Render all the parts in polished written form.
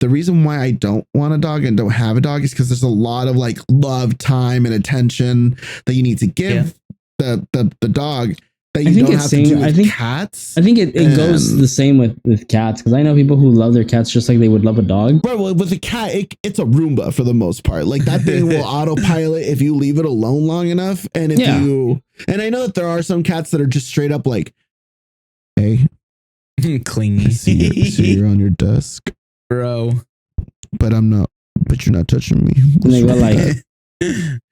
the reason why I don't want a dog and don't have a dog is because there's a lot of like love, time, and attention that you need to give the dog that you don't have to do with cats. I think it goes the same with cats, because I know people who love their cats just like they would love a dog. Bro, well, with a cat, it's a Roomba for the most part. Like that thing will autopilot if you leave it alone long enough. And if you, and I know that there are some cats that are just straight up like, hey, clingy. I see you're on your desk, bro. But I'm not. But you're not touching me. And they go like,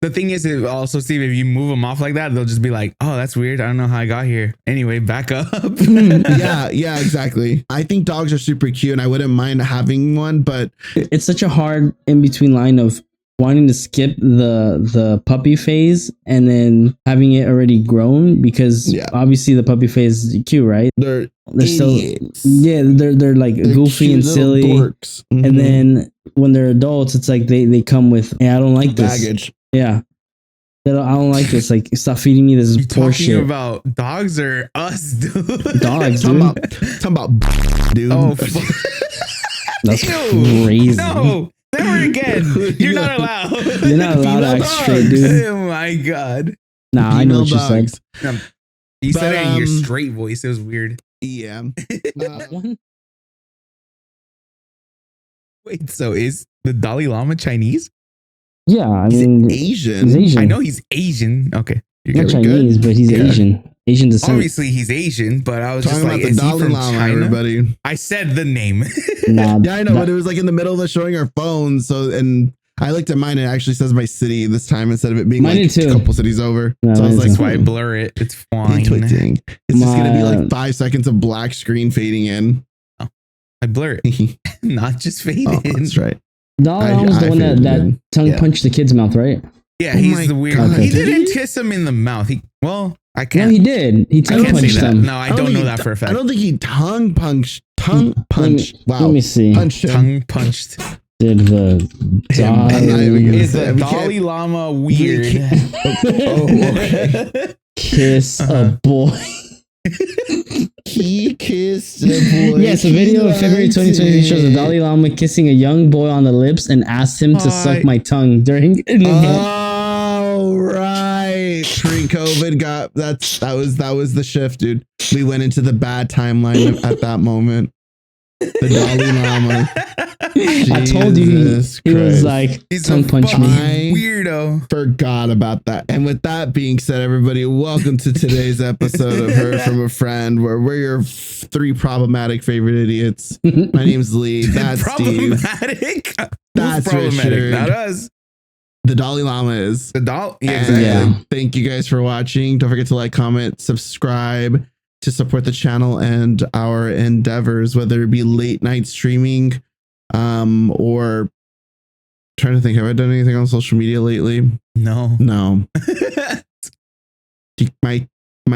the thing is, also, Steve, if you move them off like that, they'll just be like, "Oh, that's weird. I don't know how I got here." Anyway, back up. yeah, exactly. I think dogs are super cute, and I wouldn't mind having one. But it's such a hard in between line of wanting to skip the puppy phase and then having it already grown, because obviously the puppy phase is cute, right? They're still they're like goofy and silly, mm-hmm. And then when they're adults, it's like they come with, hey, I don't like this baggage. Yeah, I don't like this. Like, stop feeding me this poor shit. Talking about dogs or us, dude? Dogs, dude. Talking about dude. Oh, that's crazy. No. Never again. You're not allowed. You're not allowed to act straight, dude. Oh my god. Nah, I know what you said. You said it in your straight voice. It was weird. Yeah. Wait, so is the Dalai Lama Chinese? Yeah, I mean, he's Asian. I know he's Asian. Okay. Not Chinese, but he's Asian. Asian descent. Obviously, he's Asian, but I was talking just like, about the Dalai Lama, everybody. I said the name. Yeah, I know, but it was like in the middle of us showing our phones. So, and I looked at mine and it actually says my city this time instead of it being like a couple cities over. No, so I was like, that's why I blur it. It's fine. It's just going to be like 5 seconds of black screen fading in. Oh, I blur it. Not just fade in. That's right. Dalai Lama's the one that tongue punched the kid's mouth, right? Yeah, he's the weird. He didn't kiss him in the mouth. I can't. No, he did. He tongue punched him. No, I don't know that for a fact. I don't think he tongue punched. Wow. Let me see. Tongue punched. Did the is the Dalai Lama weird? Okay. Kiss a boy. He kissed a boy. Yes, a video of February 2020 shows the Dalai Lama kissing a young boy on the lips and asked him to suck my tongue during. Oh, right. Pre-COVID that was the shift, dude. We went into the bad timeline at that moment. The Dalai Lama. I told you he was like, he's tongue punch me. Weirdo. Forgot about that. And with that being said, everybody, welcome to today's episode of Heard from a Friend, where we're your 3 problematic favorite idiots. My name's Lee. That's problematic. Steve. That's problematic. Richard. Not us. The Dalai Lama is. The Dalai. Yeah, exactly. Yeah. Thank you guys for watching. Don't forget to like, comment, subscribe to support the channel and our endeavors, whether it be late night streaming, or trying to think, have I done anything on social media lately? No. my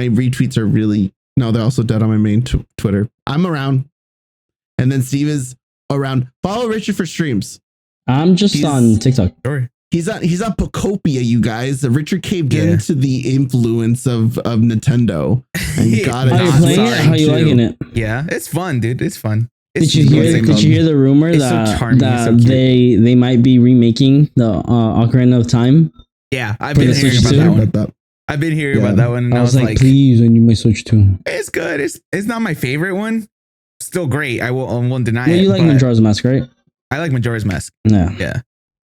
retweets are really, no, they're also dead on my main Twitter. I'm around, and then Steve is around. Follow Richard for streams. I'm just on TikTok. Sure. He's on Pocopia, you guys. Richard caved into the influence of Nintendo and got it. How you playing it? How you liking it? Yeah, it's fun, dude. It's fun. Did you hear the rumor that they might be remaking the Ocarina of Time? Yeah, I've been hearing about that one. I've been hearing about that one, and I was like, please, I need my Switch too. It's good. It's not my favorite one. Still great. I won't deny it. You like Majora's Mask, right? I like Majora's Mask. Yeah.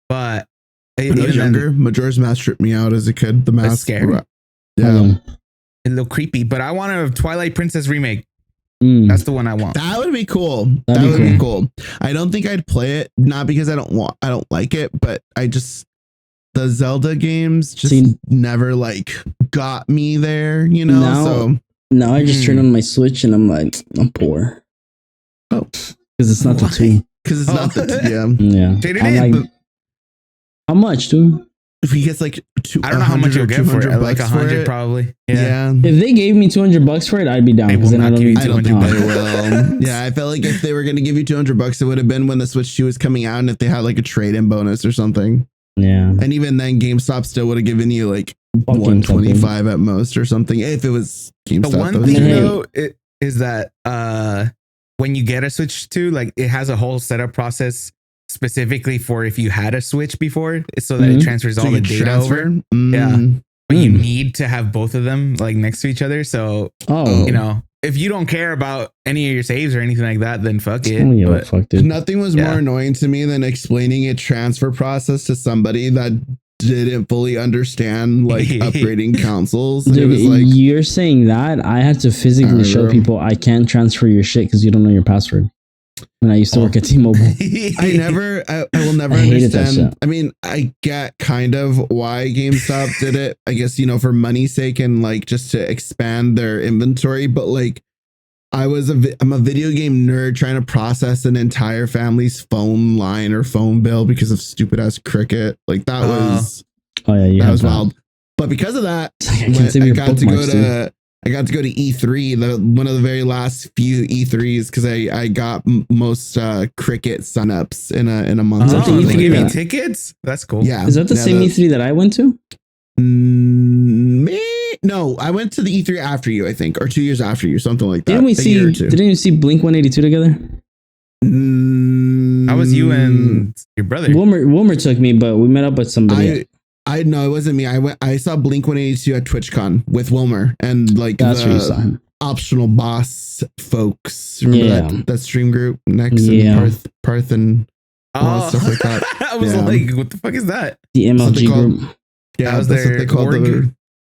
But when I was younger, Majora's Mask tripped me out as a kid. The mask, scary. Yeah, a little creepy. But I want a Twilight Princess remake. That's the one I want. That would be cool. That would be cool. I don't think I'd play it, not because I don't like it, but the Zelda games just never like got me there, you know. Now I just turn on my Switch and I'm like, I'm poor. Oh, because it's not the 2. Because it's not the yeah. I'm like, how much, dude? If he gets like I don't know how much you'll get for it. Like 100 probably. Yeah. If they gave me $200 for it, I'd be down. Because then I don't think they will. Yeah, I felt like if they were going to give you $200, it would have been when the Switch 2 was coming out, and if they had like a trade-in bonus or something. Yeah. And even then, GameStop still would have given you like $125 at most or something. If it was GameStop. The one thing though is that when you get a Switch 2, like it has a whole setup process specifically for if you had a Switch before, so that it transfers all the data over. Yeah. But you need to have both of them like next to each other. So, you know, if you don't care about any of your saves or anything like that, then fuck it. Nothing was more annoying to me than explaining a transfer process to somebody that didn't fully understand like upgrading consoles. Dude, it was like, you're saying that I had to physically show people I can't transfer your shit because you don't know your password. When I used to work at T-Mobile, I will never understand. I mean, I get kind of why GameStop did it. I guess, you know, for money's sake and like just to expand their inventory. But like, I'm a video game nerd trying to process an entire family's phone line or phone bill because of stupid ass Cricket. Like that was, that was wild. But because of that, I got to go to E3, one of the very last few E3s, because I got most Cricket signups in a month. Oh, they gave me tickets? That's cool. Yeah. Is that the same E3 that I went to? No, I went to the E3 after you, I think, or 2 years after you, something like that. Didn't you see Blink 182 together? How was you and your brother? Wilmer took me, but we met up with somebody. I know it wasn't me. I saw Blink 182 at TwitchCon with Wilmer and like the Optional Boss folks. Remember that stream group next and Parth and all that stuff like that. I was like, what the fuck is that? The MLG group. Yeah, that's what they called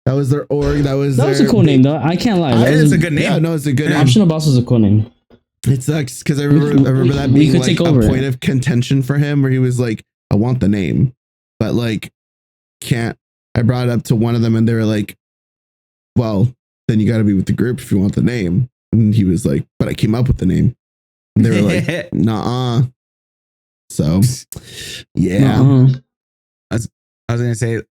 that was their org. That was a cool name though. I can't lie. It's a good name. Yeah, no, it's a good name. Optional Boss was a cool name. It sucks because I remember that being like a point of contention for him where he was like, I want the name, but like I brought it up to one of them and they were like, well, then you got to be with the group if you want the name. And he was like, but I came up with the name. And they were like, nah. So, yeah. I was going to say,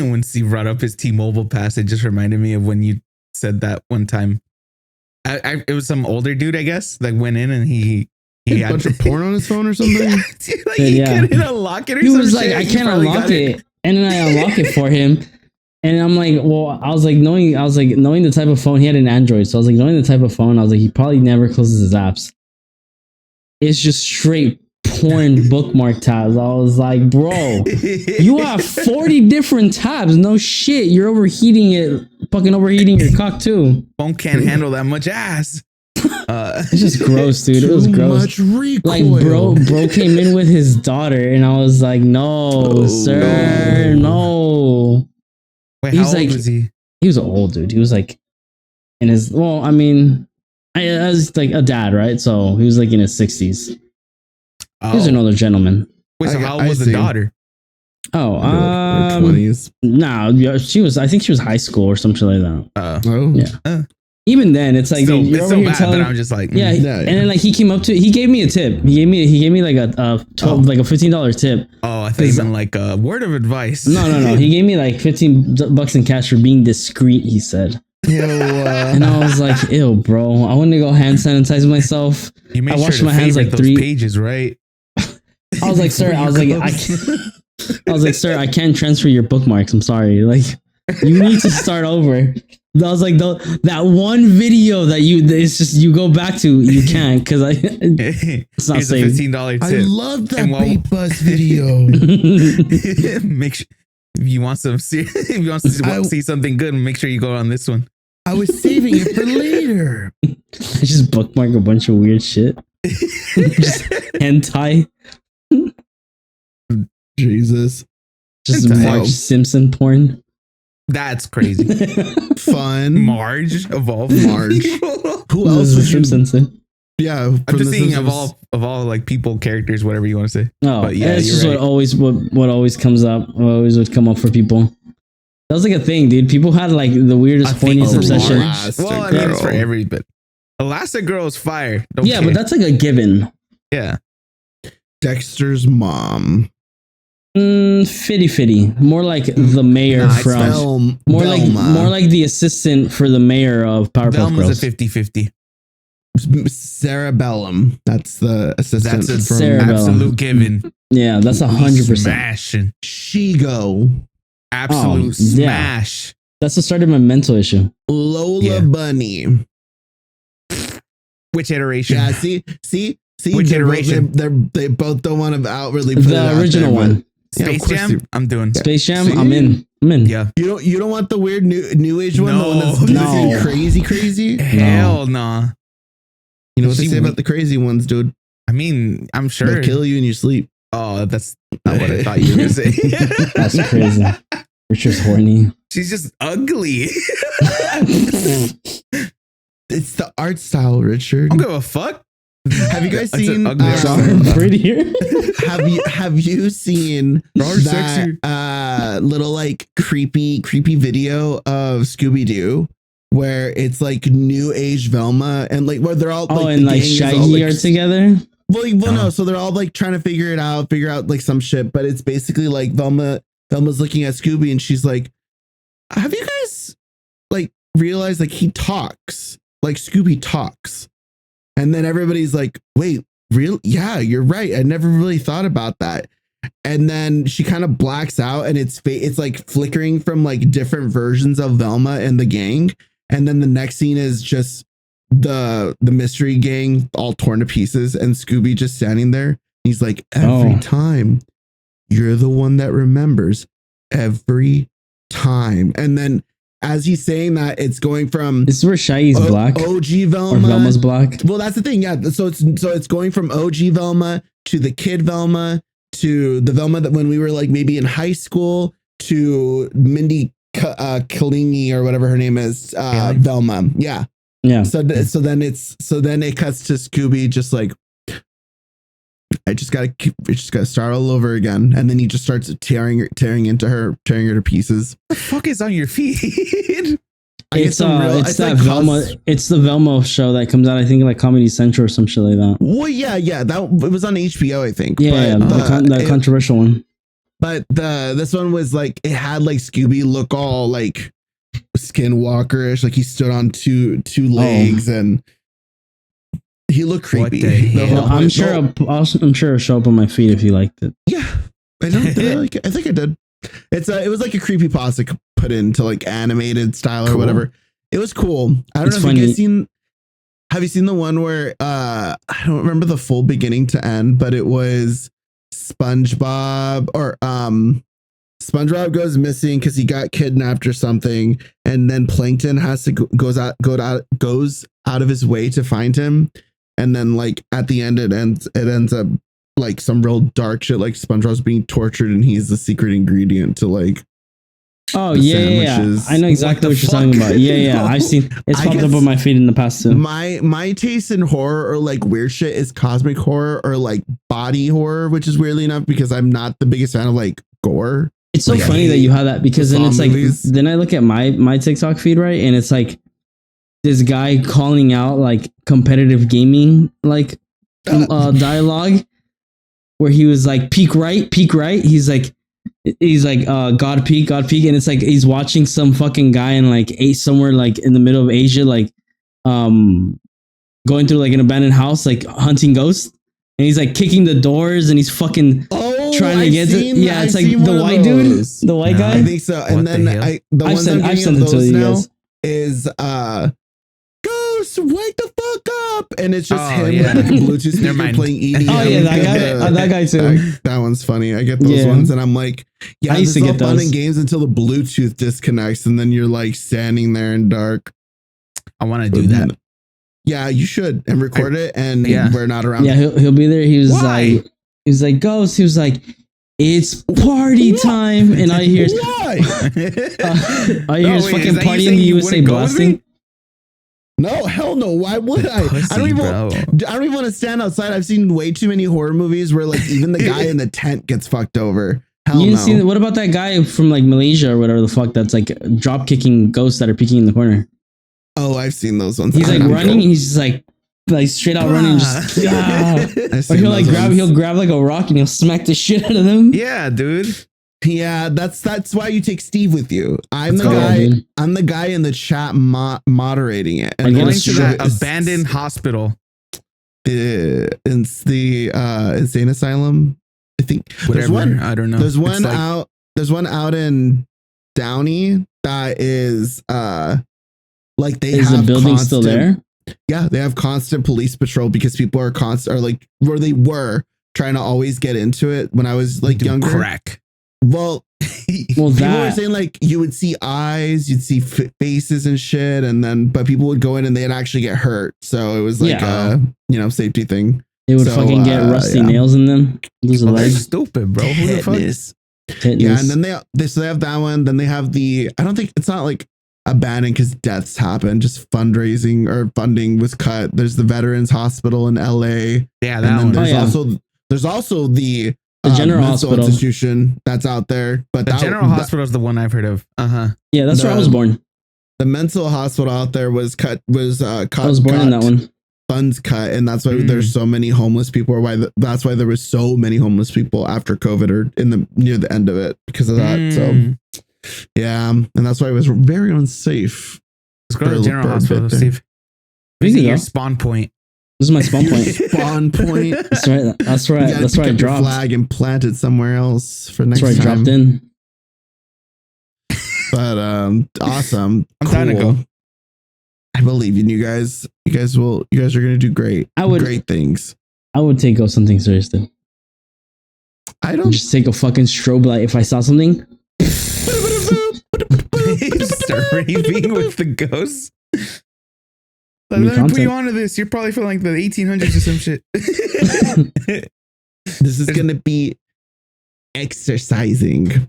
when Steve brought up his T-Mobile pass, it just reminded me of when you said that one time. It was some older dude, I guess, that went in and he had a bunch of porn on his phone or something. He couldn't unlock it or something. He was like, I can't unlock it. And then I unlock it for him. And I'm like, well, I was like, knowing the type of phone, he had an Android. So I was like, knowing the type of phone, I was like, he probably never closes his apps. It's just straight porn bookmark tabs. I was like, bro, you have 40 different tabs. No shit. You're overheating your cock too. Phone can't handle that much ass. It's just gross, dude. It was gross. Much recoil. Like bro came in with his daughter, and I was like, "No, sir, no." Wait, how old was he? He was an old dude. He was like in his. Well, I mean, I was like a dad, right? So he was like in his 60s. He was an older gentleman. Wait, so how old was the daughter? Oh, 20s. No, she was. I think she was high school or something like that. Yeah. Even then, it's like still, you're over here telling. I'm just like, yeah. And then like he gave me a tip. He gave me like a like a $15 tip. Oh, I thought you meant like a word of advice. No. He gave me like $15 in cash for being discreet. He said. And I was like, ew, bro. I want to go hand sanitize myself. I washed my hands like 3 pages, right? I was like, sir. I was like, sir. I can't transfer your bookmarks. I'm sorry. Like, you need to start over. I was like, that one video that it's just you go back to, you can't because it's not safe. $15 tip. I love that bait bus video. Make sure if you want to see something good, make sure you go on this one. I was saving it for later. I just bookmark a bunch of weird shit. Just hentai. Jesus. Just Marge Simpson porn. That's crazy. Fun. Marge of all Marge. Who else was Simpson? Yeah, I'm just thinking of all like people, characters, whatever you want to say. Oh, but yeah, it's just right. what always comes up. What always would come up for people. That was like a thing, dude. People had like the weirdest, funniest obsession. Well, I mean, it's for everybody. Elastigirl is fire. Don't care. But that's like a given. Yeah. Dexter's mom. Fitty. More like the mayor from more like the assistant for the mayor of Powerpuff Girls. Velma's a 50-50. Cerebellum. That's the assistant. That's a absolute given. Yeah, that's 100%. Smashing. Shigo. Absolute smash. That's the start of my mental issue. Lola Bunny. Which iteration? Yeah, see. Which iteration? They both don't want to outwardly put The original one. Space Jam. I'm doing Space Jam. See? I'm in. Yeah. You don't want the weird new age one, No. the one that's crazy. Hell no. You know what they say about the crazy ones, dude? I mean, I'm sure They'll kill you in your sleep. Oh, that's not what I thought you were gonna say. That's crazy. Richard's horny. She's just ugly. It's the art style, Richard. I don't give a fuck. Have you guys That's an seen? ugly Prettier. Have you seen sexy. that little like creepy video of Scooby Doo where it's like new age Velma and like where they're all And the like gang is all, Shaggy are together. No, so they're all like trying to figure out like some shit, but it's basically like Velma's looking at Scooby and she's like, have you guys like realized like he talks, like Scooby talks? And then everybody's like, wait, real? Yeah, you're right. I never really thought about that. And then she kind of blacks out and it's like flickering from like different versions of Velma and the gang. And then the next scene is just the mystery gang all torn to pieces and Scooby just standing there. He's like, every time you're the one that remembers, every time. And then as he's saying that, it's going from This is where Shaggy's black. OG Velma. Or Velma's black. Well, that's the thing. Yeah. So it's going from OG Velma to the kid Velma to the Velma that when we were like maybe in high school to Mindy Kalingi or whatever her name is, Velma. Yeah. Yeah. So then it cuts to Scooby just like, I just gotta start all over again, and then he just starts tearing her to pieces. What the fuck is on your feed? It's that Velma. It's the Velma show that comes out. I think like Comedy Central or some shit like that. Well, yeah, that it was on HBO, I think. Yeah, the controversial one. But this one was like it had like Scooby look all like skinwalkerish, like he stood on two legs and he looked creepy. I'm sure it'll show up on my feed if you liked it. Yeah, I think I did. It was like a creepy pasta put into like animated style or whatever. It was cool. I don't know if you guys have you seen the one where I don't remember the full beginning to end, but it was SpongeBob or SpongeBob goes missing because he got kidnapped or something, and then Plankton has to goes out of his way to find him, and then like at the end it ends up like some real dark shit, like SpongeBob's being tortured and he's the secret ingredient to like sandwiches. I know exactly what you're talking about. Yeah. I've seen it's popped up on my feed in the past too. My taste in horror or like weird shit is cosmic horror or like body horror, which is weirdly enough because I'm not the biggest fan of like gore. It's so funny that you have that because then it's like then I look at my TikTok feed, right, and it's like this guy calling out like competitive gaming like dialogue where he was like peak right. He's like God peak, and it's like he's watching some fucking guy in like somewhere like in the middle of Asia, like going through like an abandoned house, like hunting ghosts, and he's like kicking the doors and he's fucking trying to get it. Yeah, it's like the white dude, the white guy. I think so. And then I've sent it to you guys. Is Ghost, wake the fuck up, and it's just him with like a Bluetooth speaker playing EDM. Oh yeah, that guy too. That one's funny. I get those ones, and I'm like, yeah, I used to get fun in games until the Bluetooth disconnects, and then you're like standing there in dark. I want to do that. Yeah, you should and record it, and we're not around. Yeah, he'll be there. He was like Ghost. He was like, it's party time, and all you hear is fucking party in the USA blasting. No, hell no. Why would I? I don't even want to stand outside. I've seen way too many horror movies where like even the guy in the tent gets fucked over. Hell you no. See, what about that guy from like Malaysia or whatever the fuck that's like drop kicking ghosts that are peeking in the corner? Oh, I've seen those ones. He's like running. He's just like straight out running. Just or he'll grab like a rock and he'll smack the shit out of them. Yeah, dude. Yeah, that's why you take Steve with you. I'm the guy in the chat moderating it. And going to that abandoned hospital. It's the insane asylum. I think whatever. I don't know. There's one out. There's one out in Downey that is like they is have the building still there? Yeah, they have constant police patrol because people are constant, or like where they were trying to always get into it when I was like younger. Crack. Well, people were saying like you would see eyes, you'd see faces and shit, and then but people would go in and they'd actually get hurt. So it was like a safety thing. They would fucking get rusty nails in them. Those are like stupid, bro. Who the fuck? Yeah, and then they have that one. Then they have the. I don't think it's not like abandoned because deaths happen. Just fundraising or funding was cut. There's the Veterans Hospital in LA. Yeah, that one. There's also the General Hospital institution that's out there. But the General Hospital is the one I've heard of. Yeah, that's where I was born. The mental hospital out there was cut. I was born in that one. Funds cut, and that's why there's so many homeless people. Or that's why there was so many homeless people after COVID or near the end of it because of that. So yeah, and that's why it was very unsafe. Let's go to the General Hospital, Steve. Visit your spawn point. This is my spawn point. Spawn point. That's where I dropped. Flag and planted somewhere else for next time. That's where I dropped in. But awesome. I'm trying to go. I believe in you guys. You guys are gonna do great. Great things. I would take something serious though. I don't just take a fucking strobe light if I saw something. Start raving with the ghosts. Let me put you onto this. You're probably from like the 1800s or some shit. This is gonna be exercising.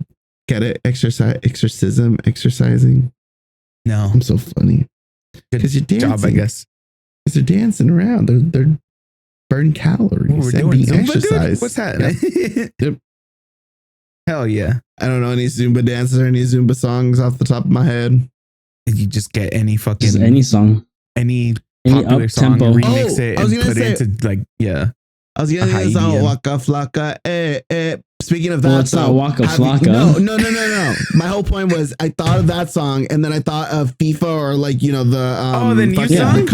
Get it? Exercising. No, I'm so funny. Because you're dancing. Job, I guess. Because they're dancing around. They're burning calories and being exercised. What's happening? Yep. Hell yeah. I don't know any Zumba dances or any Zumba songs off the top of my head. You just get any fucking just any song. Any popular song, remix it and put it into like I was gonna say Waka Flocka. Speaking of that, well, it's not Waka Flocka. No. My whole point was I thought of that song and then I thought of FIFA or like the the new song.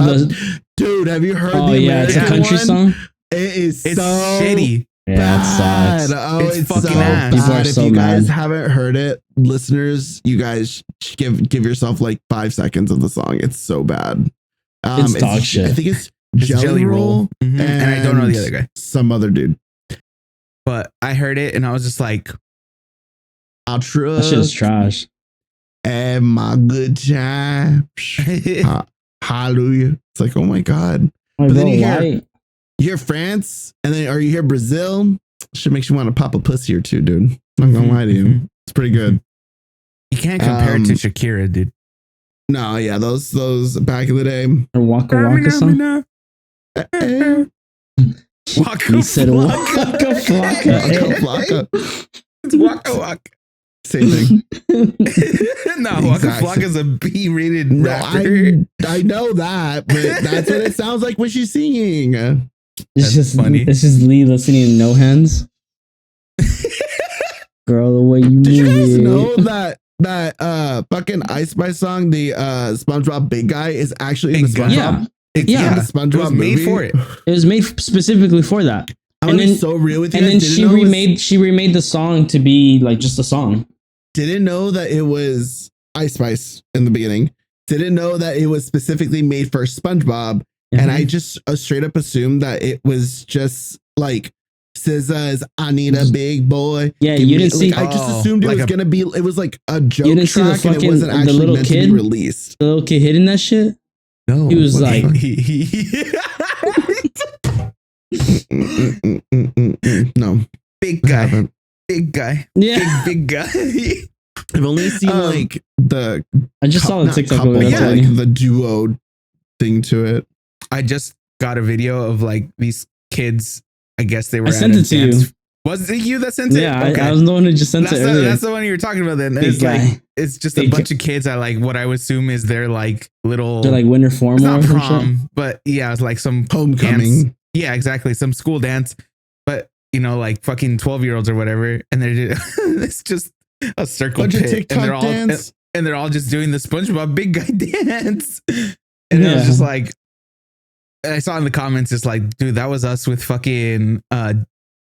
Dude, have you heard? It's a country song. It's so shitty. Yeah, bad. It sucks. Oh, it's fucking so ass. People are so if you guys haven't heard it, listeners, you guys give yourself like 5 seconds of the song. It's so bad. It's dog shit. I think it's Jelly Roll, and I don't know the other guy. Some other dude. But I heard it and I was just like, I'll trust. That shit is trash. And my good time. Hallelujah. It's like, oh my God. But then you hear France and then, or you hear Brazil. Shit makes you want to pop a pussy or two, dude. I'm not gonna lie to you. It's pretty good. You can't compare it to Shakira, dude. No, yeah, those back in the day. Or Waka Waka song. Waka Flocka. It's Waka Waka. Same thing. No, Waka Flocka is a B-rated rapper. I know that, but that's what it sounds like when she's singing. It's just funny. It's just Lee listening in No Hands. Girl, the way you move. Did you guys know that fucking Ice Spice song, the SpongeBob Big Guy, is actually in the SpongeBob? Yeah. It's in the SpongeBob it was made movie. for it. It was made specifically for that. I'm gonna be so real with you. And then she remade the song to be like just a song. Didn't know that it was Ice Spice in the beginning. Didn't know that it was specifically made for SpongeBob. Mm-hmm. And I just straight up assumed that it was just like SZA's "I Need a Big Boy." Yeah, you didn't see. I just assumed it was gonna be. It was like a joke you didn't track, see the fucking, and it wasn't actually the little meant kid, to be released. The little kid hitting that shit. No, he was like, no, big guy, big guy, yeah, big guy. I've only seen like the. I just saw the TikTok couple, like the duo thing to it. I just got a video of like these kids. I guess they were. I sent it to you. Was it you that sent it? Yeah, okay. I was the one who just sent it earlier. That's the one you were talking about then. It's like it's just a bunch of kids at like what I would assume is their like little. They're like winter formal. It's not prom, but yeah, it's like some homecoming. Dance. Yeah, exactly. Some school dance, but like fucking 12-year-olds or whatever, and they're it's just a circle pit, and they're all just doing the SpongeBob Big Guy dance, and it was just like. I saw in the comments, it's like, dude, that was us with fucking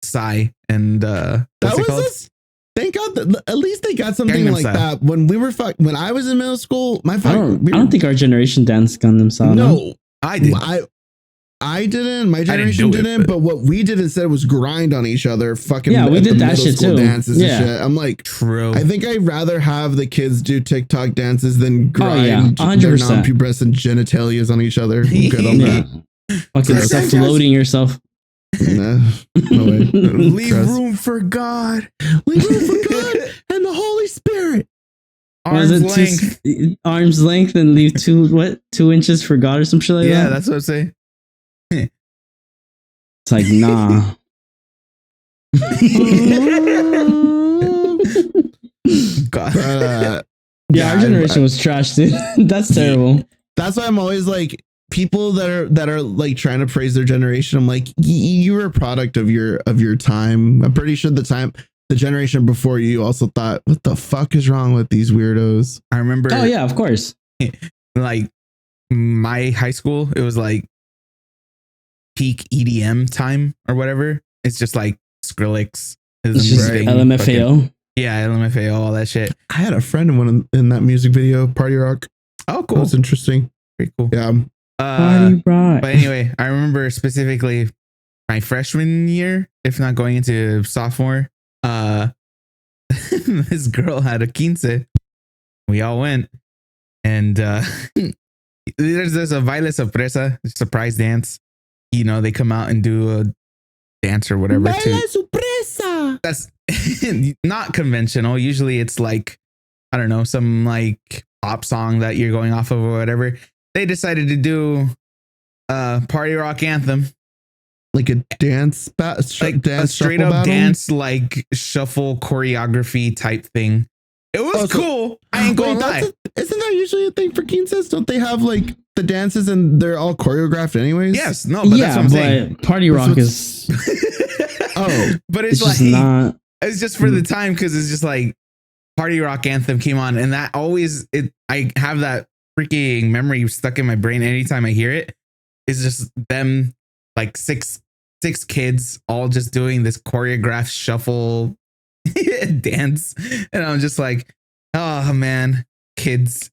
Psy and that was us. Thank God that at least they got something Gangnam like Style. that. When we were when I was in middle school, I don't think our generation danced Gangnam Style. No, I did. I didn't. My do generation it, didn't. But what we did instead was grind on each other. Fucking we at did the that middle shit school too. dances Yeah. and shit. I'm like, True. I think I'd rather have the kids do TikTok dances than grind their 100%. non-pubescent genitalias on each other. I'm good on Yeah. that. Fucking Gross. self-loading yourself. Nah, no way. Leave Gross. room for God. Leave room for God and the Holy Spirit. Arm's length. Arm's length and leave 2 inches for God or some shit like that. Yeah, that's what I'm saying. It's like, nah. God. But, Yeah, our generation was trash, dude. That's terrible. that's why I'm always like, people that are like trying to praise their generation. I'm like, you were a product of your time. I'm pretty sure the generation before you also thought, what the fuck is wrong with these weirdos? I remember. Oh yeah, of course. Like my high school, it was like peak EDM time or whatever. It's just like Skrillex. It's just Fucking- LMFAO. Yeah, LMFAO, all that shit. I had a friend in that music video, Party Rock. Oh, That cool. was interesting. Very cool. Yeah. Party rock. But anyway, I remember specifically my freshman year, if not going into sophomore, this girl had a quince. We all went. And there's a baile sorpresa, surprise dance. You know, they come out and do a dance or whatever. Sorpresa. That's not conventional. Usually it's like, I don't know, some like pop song that you're going off of or whatever. They decided to do a party rock anthem. Like a dance, Like a straight up dance, like shuffle choreography type thing. It was cool. I ain't gonna lie. Isn't that usually a thing for quinces? Don't they have like the dances and they're all choreographed anyways? Yes, no, but that's what I'm saying. Party rock is Oh, But it's it's just like not. it's just for the time because it's just like party rock anthem came on, and that always I have that freaking memory stuck in my brain anytime I hear it. It's just them like six kids all just doing this choreographed shuffle dance, and I'm just like, oh man, kids,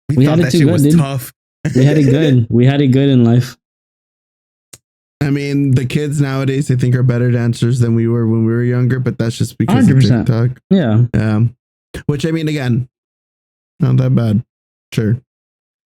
we thought had it that too shit good, was dude. tough. We had it good. We had it good in life. I mean, the kids nowadays, I think, are better dancers than we were when we were younger, but that's just because of 100%. TikTok. Yeah. Which, I mean, again, not that bad. Sure.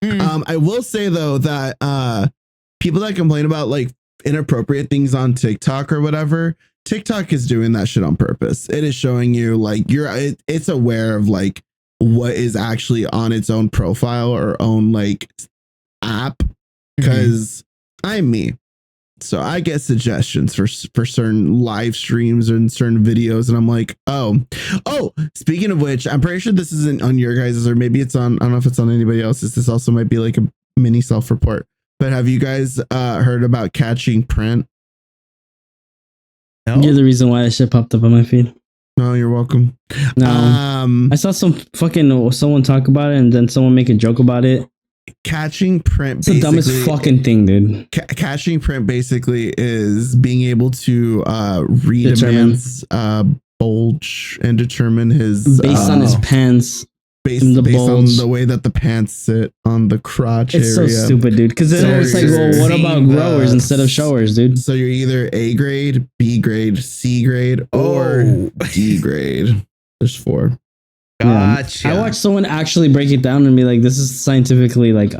Mm. I will say though that people that complain about like inappropriate things on TikTok or whatever, TikTok is doing that shit on purpose. It is showing you like it's aware of like what is actually on its own profile or own like app, because I'm me. So I get suggestions for certain live streams and certain videos, and I'm like, oh, speaking of which, I'm pretty sure this isn't on your guys', or maybe it's on, I don't know if it's on anybody else's. This also might be like a mini self-report. But have you guys heard about catching print? No? You're the reason why that shit popped up on my feed. No, you're welcome. No. I saw someone talk about it and then someone make a joke about it. Catching print. It's the dumbest fucking thing, dude. Catching print basically is being able to read a man's bulge and determine his based on his pants. Based on the way that the pants sit on the crotch it's area. So stupid, dude. Because then it's like, well, what about growers instead of showers, dude? So you're either A grade, B grade, C grade, or D grade. There's 4. Gotcha. Yeah. I watched someone actually break it down and be like, this is scientifically like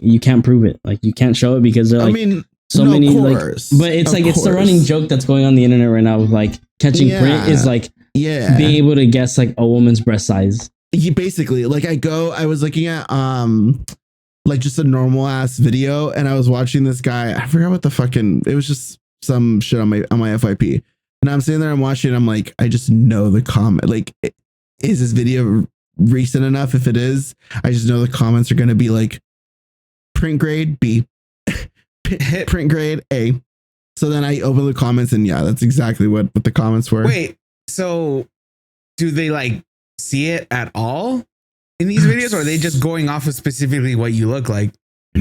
you can't prove it. Like you can't show it because they're like, I mean, so no, many course, like, but it's like, it's the running joke that's going on the internet right now with like catching print is like, being able to guess like a woman's breast size. Basically, like I was looking at like just a normal ass video, and I was watching this guy. I forgot what the fucking, it was just some shit on my FYP, and I'm sitting there, I'm watching, I'm like, I just know the comment. Like, is this video recent enough? If it is, I just know the comments are gonna be like print grade B, print grade A. So then I open the comments, and yeah, that's exactly what the comments were. Wait, so do they like see it at all in these videos, or are they just going off of specifically what you look like?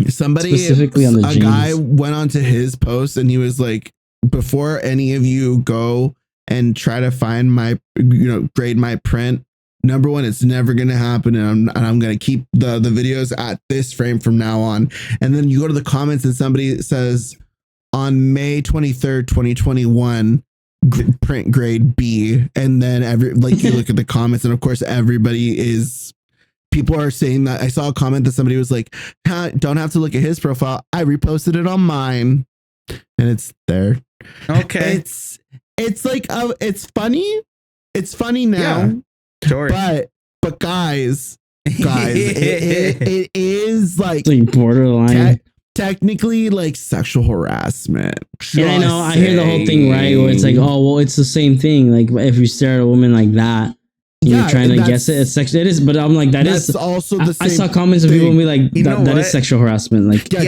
Somebody, specifically on the a jeans. guy went onto his post and he was like, before any of you go and try to find my, grade my print, Number one, it's never going to happen. And I'm going to keep the videos at this frame from now on. And then you go to the comments and somebody says on May 23rd, 2021, print grade B. And then you look at the comments and of course people are saying that. I saw a comment that somebody was like, don't have to look at his profile. I reposted it on mine and it's there. Okay. It's like, it's funny. It's funny now. Yeah. Sure. But guys, it is like borderline. Technically like sexual harassment. And I know I hear the whole thing, right? Where it's like, oh well, it's the same thing. Like if you stare at a woman like that, you're trying to guess it. It's sexual. It is, but I'm like, that's also the same. I saw comments of people and be like, that is sexual harassment. Like, guys,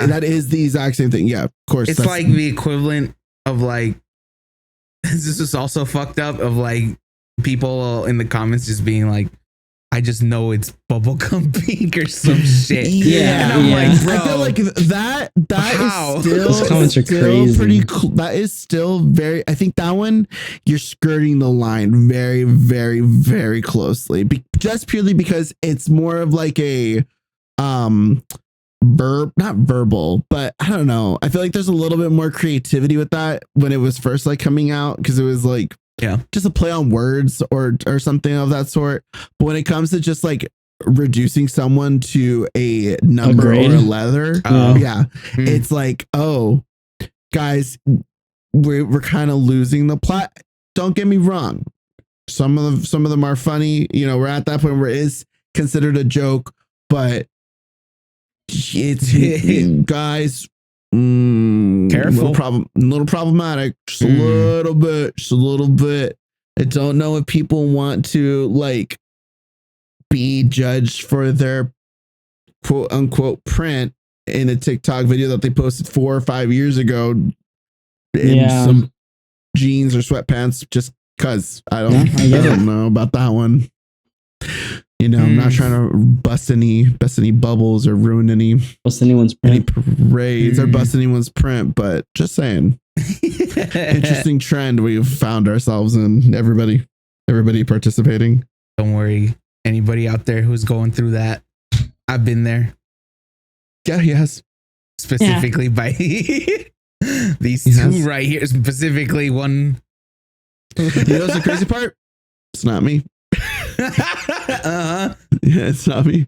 that is the exact same thing. Yeah, of course. It's like the equivalent of like, this is also fucked up of like people in the comments just being like, I just know it's bubblegum pink or some shit. Yeah. And I'm like, bro, I feel like that how? is still, those comments are crazy. Pretty that is still very, I think that one, you're skirting the line very, very, very closely. Just purely because it's more of like a, not verbal, but I don't know. I feel like there's a little bit more creativity with that when it was first like coming out. Cause it was like, just a play on words or something of that sort. But when it comes to just like reducing someone to a number or a letter, it's like, oh, guys, we're kind of losing the plot. Don't get me wrong. Some of them are funny. You know, we're at that point where it is considered a joke, but it's guys. Careful. Little problematic. Just a little bit. I don't know if people want to like be judged for their quote unquote print in a TikTok video that they posted 4 or 5 years ago in some jeans or sweatpants just because I don't know about that one. You know, I'm not trying to bust any bubbles or ruin anyone's print. Parades or bust anyone's print, but just saying. Interesting trend we've found ourselves in. Everybody participating. Don't worry. Anybody out there who's going through that, I've been there. Yeah, he has. Specifically by these two right here. Specifically one. You know what's the crazy part? It's not me. Uh-huh. Yeah, it's not me.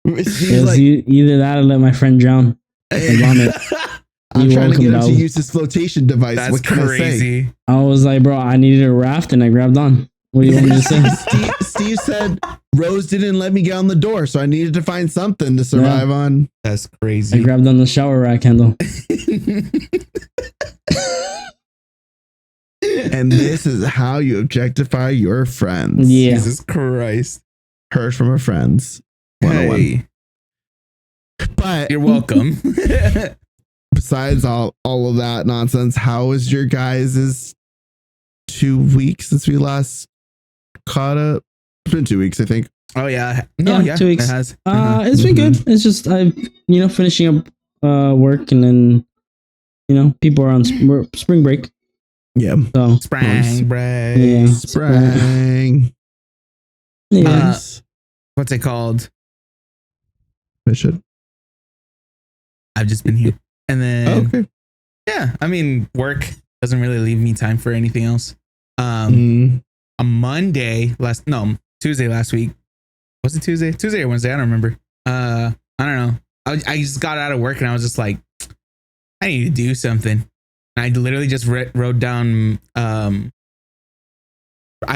Like, either that or let my friend drown. I'm trying to get him to use his flotation device. That's what can crazy. I say? I was like, bro, I needed a raft and I grabbed on. What do you want me to say? Steve said Rose didn't let me get on the door, so I needed to find something to survive on. That's crazy. I grabbed on the shower rack handle. And this is how you objectify your friends. Yeah. Jesus Christ. Heard from our friends. 101. Hey. But you're welcome. Besides all of that nonsense, how was your guys' 2 weeks since we last caught up? It's been 2 weeks, I think. Oh yeah. 2 weeks. It has. It's been good. It's just finishing up work, and then people are on spring break. Yeah. So spring break. Yeah. Spring. Yeah. What's it called? Mission. I've just been here. And then okay. Yeah, I mean, work doesn't really leave me time for anything else. On Tuesday last week. Was it Tuesday? Tuesday or Wednesday? I don't remember. I don't know. I just got out of work and I was just like, I need to do something. And I literally just rode down. I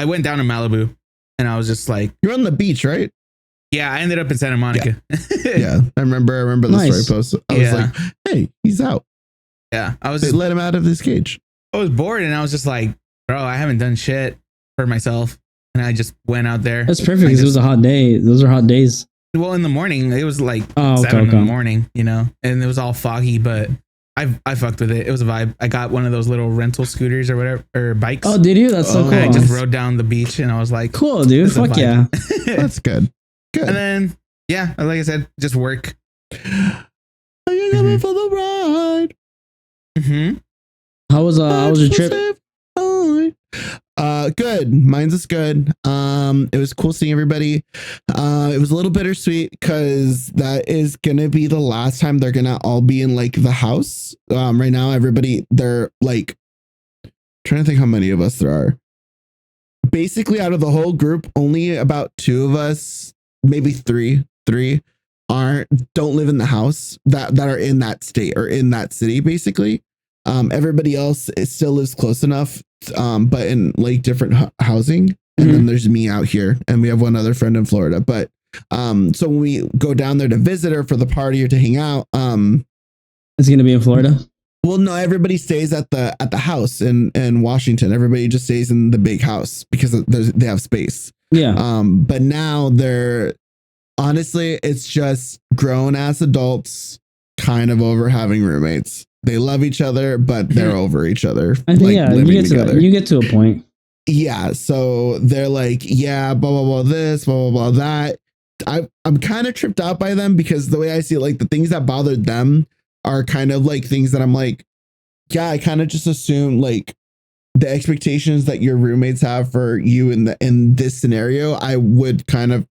went down to Malibu and I was just like, you're on the beach, right? Yeah, I ended up in Santa Monica. Yeah, I remember the story post. I was like, hey, he's out. Yeah, they let him out of his cage. I was bored and I was just like, bro, I haven't done shit for myself. And I just went out there. That's perfect because it was a hot day. Those are hot days. Well, in the morning, it was like 7 in the morning, and it was all foggy, but I fucked with it. It was a vibe. I got one of those little rental scooters or whatever, or bikes. Oh, did you? That's so cool. I just rode down the beach and I was like, cool, dude. Fuck yeah. That's good. Good. And then, yeah, like I said, just work. Are you coming for the ride? Mm-hmm. How was your trip? Good. Mine's is good. It was cool seeing everybody. It was a little bittersweet because that is gonna be the last time they're gonna all be in like the house. Right now, everybody they're like trying to think how many of us there are. Basically, out of the whole group, only about 2 of us, maybe three, don't live in the house that are in that state or in that city. Basically, everybody else still lives close enough, but in like different housing. And then there's me out here, and we have one other friend in Florida. But so when we go down there to visit her for the party or to hang out, it's gonna be in Florida. Well, no, everybody stays at the house in Washington. Everybody just stays in the big house because they have space. Yeah. But now honestly, it's just grown ass adults kind of over having roommates. They love each other, but they're over each other. I think, you get to a point. Yeah. So they're like, yeah, blah, blah, blah, this, blah, blah, blah, that. I'm kind of tripped out by them because the way I see it, like the things that bothered them are kind of like things that I'm like, yeah, I kind of just assume like the expectations that your roommates have for you in this scenario, I'd kind of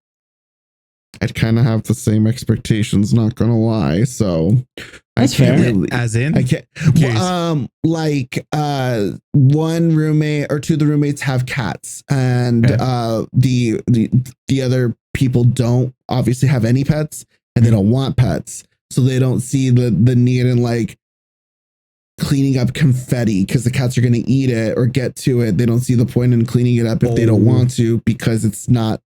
have the same expectations, not gonna lie. So that's fair. Really, as in, I can't. One roommate or 2 of the roommates have cats, and the other people don't obviously have any pets, and they don't want pets, so they don't see the need in like cleaning up confetti because the cats are going to eat it or get to it. They don't see the point in cleaning it up if they don't want to because it's not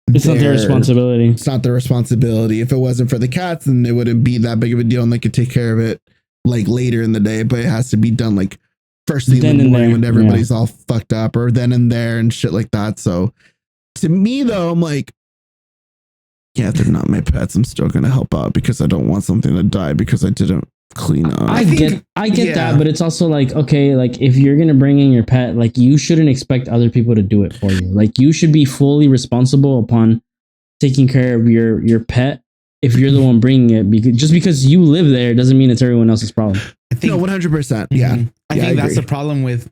their responsibility. It's not their responsibility. If it wasn't for the cats, then it wouldn't be that big of a deal and they could take care of it like later in the day, but it has to be done like first thing in the morning when everybody's all fucked up or then and there and shit like that. So to me though, I'm like, yeah, they're not my pets. I'm still going to help out because I don't want something to die because I didn't clean up. I get that, but it's also like, okay, like if you're gonna bring in your pet, like you shouldn't expect other people to do it for you. Like you should be fully responsible upon taking care of your pet if you're the one bringing it. Because just because you live there doesn't mean it's everyone else's problem. I think, no, 100%. Yeah, I think that's the problem with,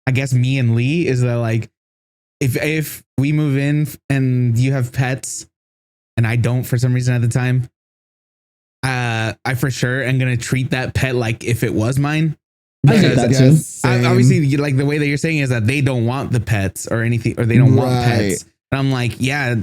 I guess, me and Lee is that like if we move in and you have pets and I don't for some reason at the time, I for sure am gonna treat that pet like if it was mine. I get that too. Obviously, like the way that you're saying is that they don't want the pets or anything, or they don't want pets. And I'm like, yeah,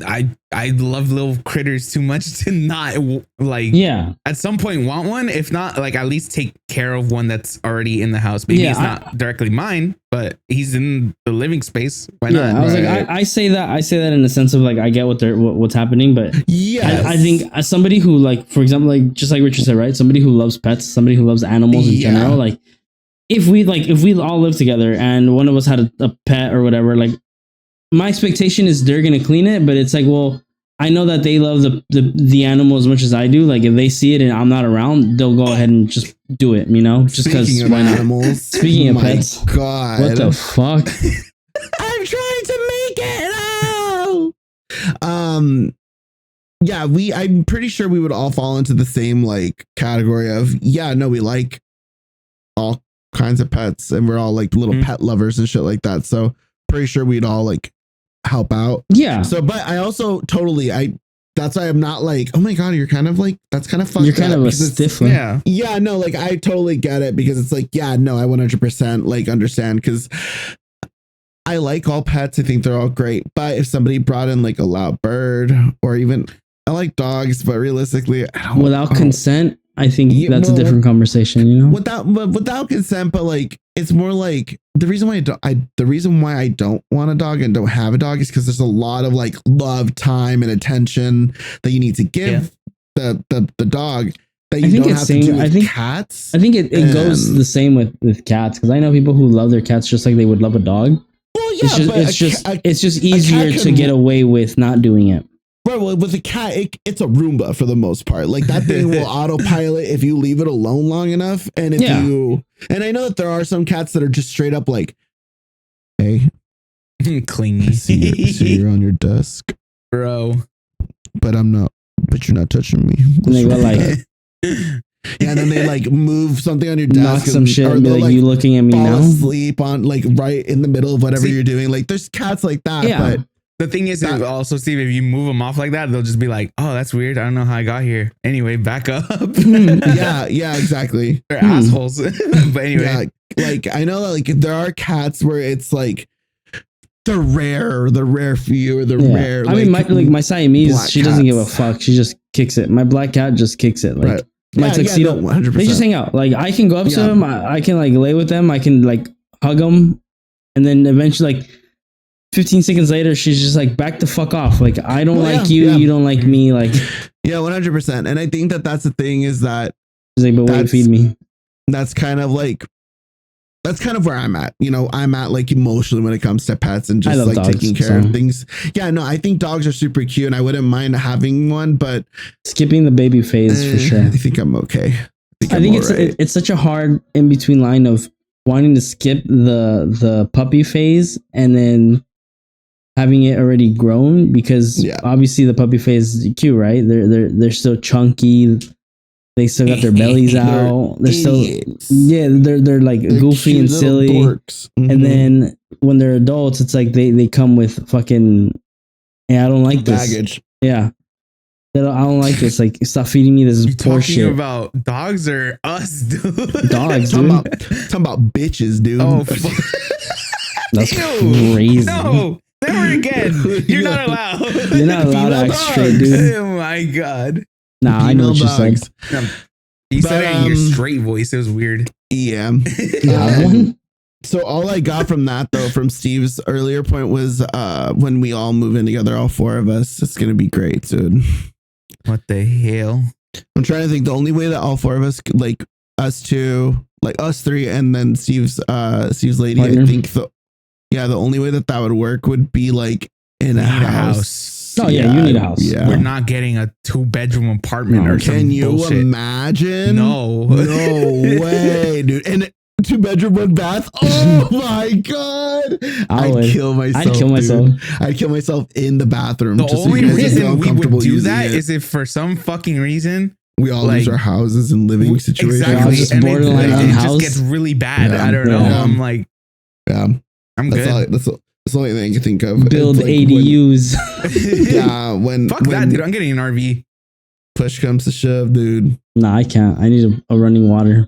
I love little critters too much to not like. Yeah. At some point, want one. If not, like at least take care of one that's already in the house. Maybe it's not directly mine, but he's in the living space. Why not? I was like, I say that in the sense of like I get what's happening, but yeah, I think as somebody who like, for example, like just like Richard said, right? Somebody who loves pets, somebody who loves animals in general, like if we all live together and one of us had a pet or whatever, like my expectation is they're gonna clean it, but it's like, well, I know that they love the animal as much as I do. Like if they see it and I'm not around, they'll go ahead and just do it, you know? Just because why not? Animals. Speaking of pets, God, what the fuck? I'm trying to make it out. Yeah, I'm pretty sure we would all fall into the same like category of we like all kinds of pets and we're all like little pet lovers and shit like that. So pretty sure we'd all like help out. Yeah. So, but I also that's why I'm not like, oh my God, you're kind of like, that's kind of fucked up. You're kind of a stiffler. Yeah. Yeah. No, like I totally get it because it's like, yeah, no, I 100% like understand because I like all pets. I think they're all great. But if somebody brought in like a loud bird or even I like dogs, but realistically, without consent, I think that's a different conversation, you know, without consent, but like, it's more like the reason why I don't want a dog and don't have a dog is because there's a lot of like love, time and attention that you need to give the dog that you don't have to do with cats. I think it goes the same with cats. Cause I know people who love their cats just like they would love a dog. Well, yeah, it's just easier to get away with not doing it. Right, well, with a cat, it's a Roomba for the most part. Like that thing will autopilot if you leave it alone long enough. And and I know that there are some cats that are just straight up like, hey, clingy. I see you're on your desk, bro. But you're not touching me. And they go like, Yeah, and then they like move something on your desk, knock some shit, or and be they'll, like, "You looking at me fall now?" asleep on like right in the middle of whatever you're doing. Like there's cats like that, Yeah. but The thing is, also, Steve, if you move them off like that, they'll just be like, "Oh, that's weird. I don't know how I got here." Anyway, back up. yeah, exactly. They're assholes. But anyway, like I know that like there are cats where it's like the rare few, or the rare. I mean, my Siamese, she doesn't give a cats. fuck. She just kicks it. My black cat just kicks it. Like Right. my tuxedo, 100%. they just hang out. Like I can go up to them, I can like lay with them, I can like hug them, and then eventually, like 15 seconds later, she's just like, back the fuck off. Like I don't like you, you don't like me. Like 100%. And I think that that's the thing is that she's like, but wait, feed me. That's kind of where I'm at. You know, I'm at like emotionally when it comes to pets and just like dogs, taking care of things. Yeah, no, I think dogs are super cute and I wouldn't mind having one, but skipping the baby phase for sure. I think I'm okay. I think it's such a hard in between line of wanting to skip the puppy phase and then having it already grown, because obviously the puppy phase is cute, right? They're still chunky. They still got their bellies out. They're still they're like goofy and silly. Mm-hmm. And then when they're adults, it's like they come with fucking I don't like baggage. This. Yeah. I don't like this. Like, stop feeding me this poor shit. Talking about dogs or us, dude? Dogs, dude. Talking about bitches, dude. Oh, that's crazy. No, never again. You're not allowed. You're not allowed to act straight, dude. Oh my god. Nah, I know what you said. You said it in your straight voice. It was weird. Yeah. So all I got from that, though, from Steve's earlier point was when we all move in together, all four of us, it's going to be great, dude. What the hell? I'm trying to think. The only way that all four of us, like us two, like us three, and then Steve's lady, partner. I think the only way that would work would be like in a house. Oh yeah, you need a house. Yeah. We're not getting a 2-bedroom apartment or something. Can you bullshit. imagine? No way, dude. And 2-bedroom, 1 bath. Oh my god! I'd kill myself. I'd kill myself in the bathroom. The only reason we would do that is if for some fucking reason we all lose our houses and living situations. Exactly. Just borderline it just gets really bad. I don't know. I'm like, I'm good. That's the only thing I can think of. Build like ADUs. Fuck that, dude. I'm getting an RV. Push comes to shove, dude. Nah, I can't. I need a running water.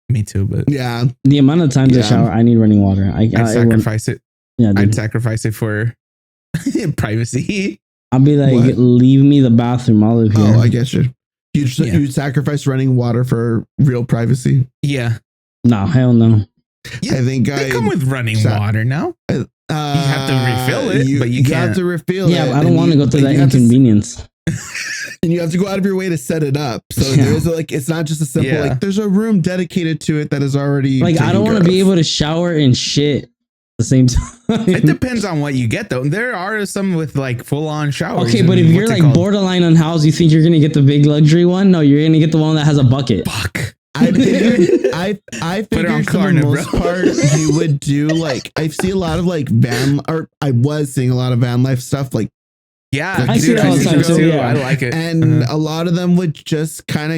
Me too, but the amount of times I shower, I need running water. I sacrifice it. Yeah, I'd sacrifice it for privacy. I'll be like, leave me the bathroom. I'll live here. Oh, I get you. You'd sacrifice running water for real privacy. Yeah. Nah, hell no. Yeah, I think they come with running water now. You have to refill it, but you can't. have to refill it. Yeah, I don't want to go through that inconvenience. And you have to go out of your way to set it up. So there's it's not just a simple like there's a room dedicated to it that is already like I don't want to be able to shower and shit at the same time. It depends on what you get though. There are some with like full on showers. Okay, but if you're like borderline unhoused, you think you're gonna get the big luxury one? No, you're gonna get the one that has a bucket. Fuck. I figured for the most part you would do like I see a lot of like I was seeing a lot of van life stuff like I see it all the time too. I like it. And a lot of them would just kind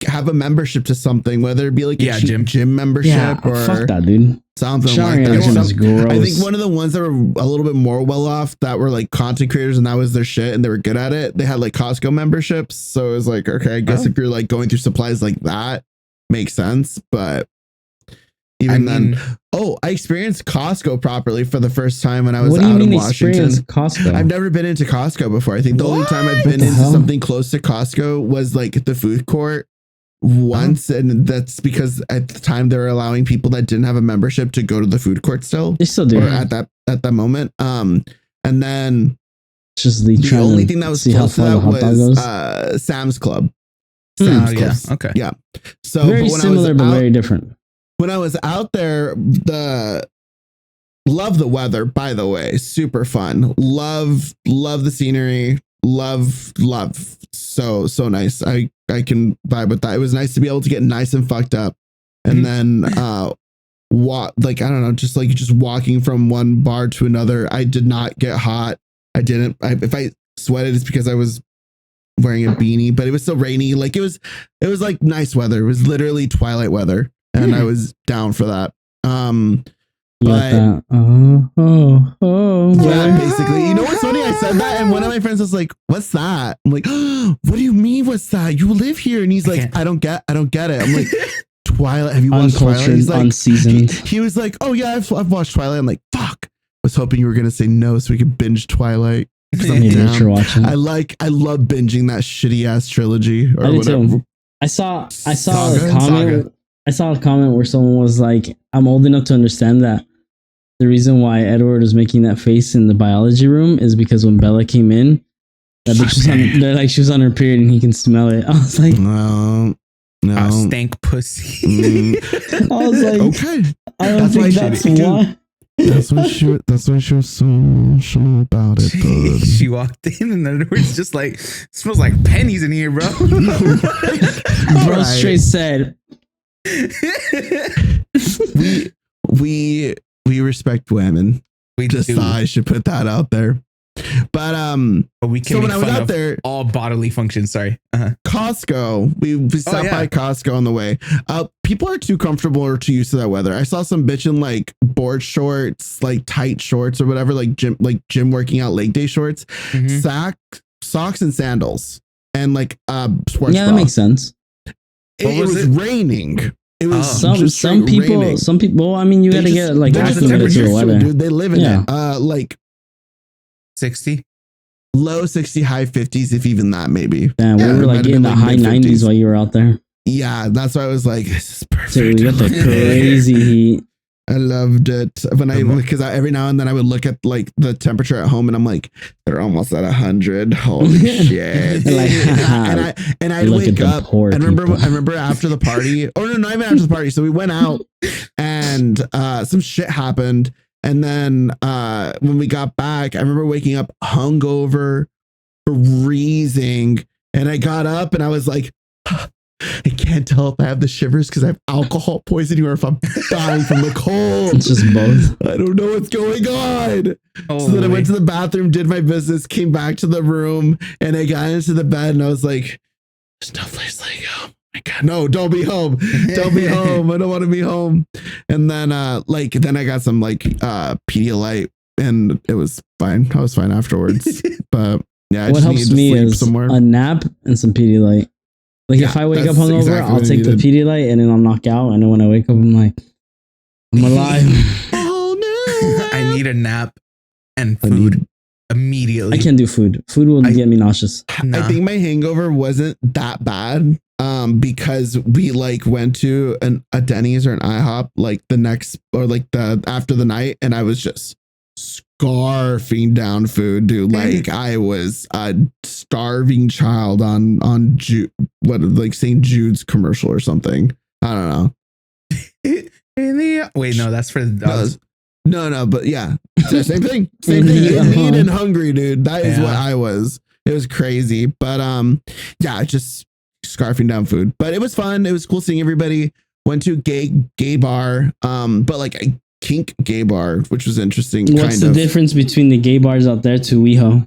of have a membership to something, whether it be like a gym membership or fuck that, dude. Something showering like that. Gym is gross. I think one of the ones that were a little bit more well off that were like content creators and that was their shit and they were good at it. They had like Costco memberships. So it was like, okay, I guess if you're like going through supplies like that, makes sense. But then I experienced Costco properly for the first time when I was out in Washington. Costco? I've never been into Costco before. I think the only time I've been into something close to Costco was like the food court once, and that's because at the time they were allowing people that didn't have a membership to go to the food court still. They still do. Or at that moment. And then it's just the only thing that was close to that was Sam's Club. Sam's Club. Yeah. Okay. Yeah. So very similar but very different. When I was out there, love the weather, by the way, super fun. Love the scenery. Love. So nice. I can vibe with that. It was nice to be able to get nice and fucked up. And then like, I don't know, just walking from one bar to another. I did not get hot. If I sweated, it's because I was wearing a beanie, but it was still rainy. Like it was like nice weather. It was literally twilight weather, and I was down for that. But yeah, basically, you know what's funny? I said that, and one of my friends was like, "What's that?" I'm like, oh, "What do you mean? What's that? You live here?" And he's like, "I don't get it." I'm like, "Twilight? Have you watched Twilight?" He's like, unseasoned. He was like, "Oh yeah, I've watched Twilight." I'm like, "Fuck." I was hoping you were gonna say no, so we could binge Twilight. Maybe you're watching. I love binging that shitty ass trilogy or whatever. Too. I saw a comment. I saw a comment where someone was like, "I'm old enough to understand that the reason why Edward was making that face in the biology room is because when Bella came in, she was on her period and he can smell it." I was like, no, stank pussy. I was like, okay, I don't think that's why. That's when she was so sure about it. Dude. She walked in and Edward's just like, smells like pennies in here, bro. Bro straight said, we respect women. We just do. thought I should put that out there. But we can so when I was out there, all bodily functions. Sorry, Costco. We stopped by Costco on the way. People are too comfortable or too used to that weather. I saw some bitch in like board shorts, like tight shorts or whatever, like gym working out leg day shorts, socks and sandals, and like sports. Yeah, that makes sense. It was raining. It was some people. raining. Some people. Well, I mean, you got to get like acclimated to the weather. Dude, they live in it. Like 60, low 60, high 50s, if even that, maybe. Yeah, we were like in the high 90s while you were out there. Yeah, that's why I was like, this is perfect. So we got the crazy heat. I loved it because every now and then I would look at like the temperature at home and I'm like, they're almost at 100. Holy shit! and I'd wake up. I remember after the party. Oh no, not even after the party. So we went out and some shit happened. And then when we got back, I remember waking up hungover, freezing, and I got up and I was like, I can't tell if I have the shivers because I have alcohol poisoning or if I'm dying from the cold. It's just both. I don't know what's going on. So then I went to the bathroom, did my business, came back to the room, and I got into the bed and I was like, there's no place like home. My God, no, don't be home. Don't be home. I don't want to be home. And then then I got some Pedialyte and it was fine. I was fine afterwards. But yeah, what helps me is a nap and some Pedialyte. Like if I wake up hungover, I'll take the Pedialyte and then I'll knock out. And then when I wake up, I'm like, I'm alive. Oh no! I need a nap and food immediately. I can't do food. Food will get me nauseous. I think my hangover wasn't that bad. Because we went to a Denny's or an IHOP the next or the after the night, and I was just scarfing down food, dude. Like I was a starving child on St. Jude's commercial or something. I don't know. Wait, no, that's for the dogs. No, but yeah, same thing. Same thing. In need and hungry, dude. That is what I was. It was crazy, but yeah, just scarfing down food. But it was fun. It was cool seeing everybody. Went to a gay bar, but a kink gay bar, which was interesting. What's the difference between the gay bars out there to WeHo?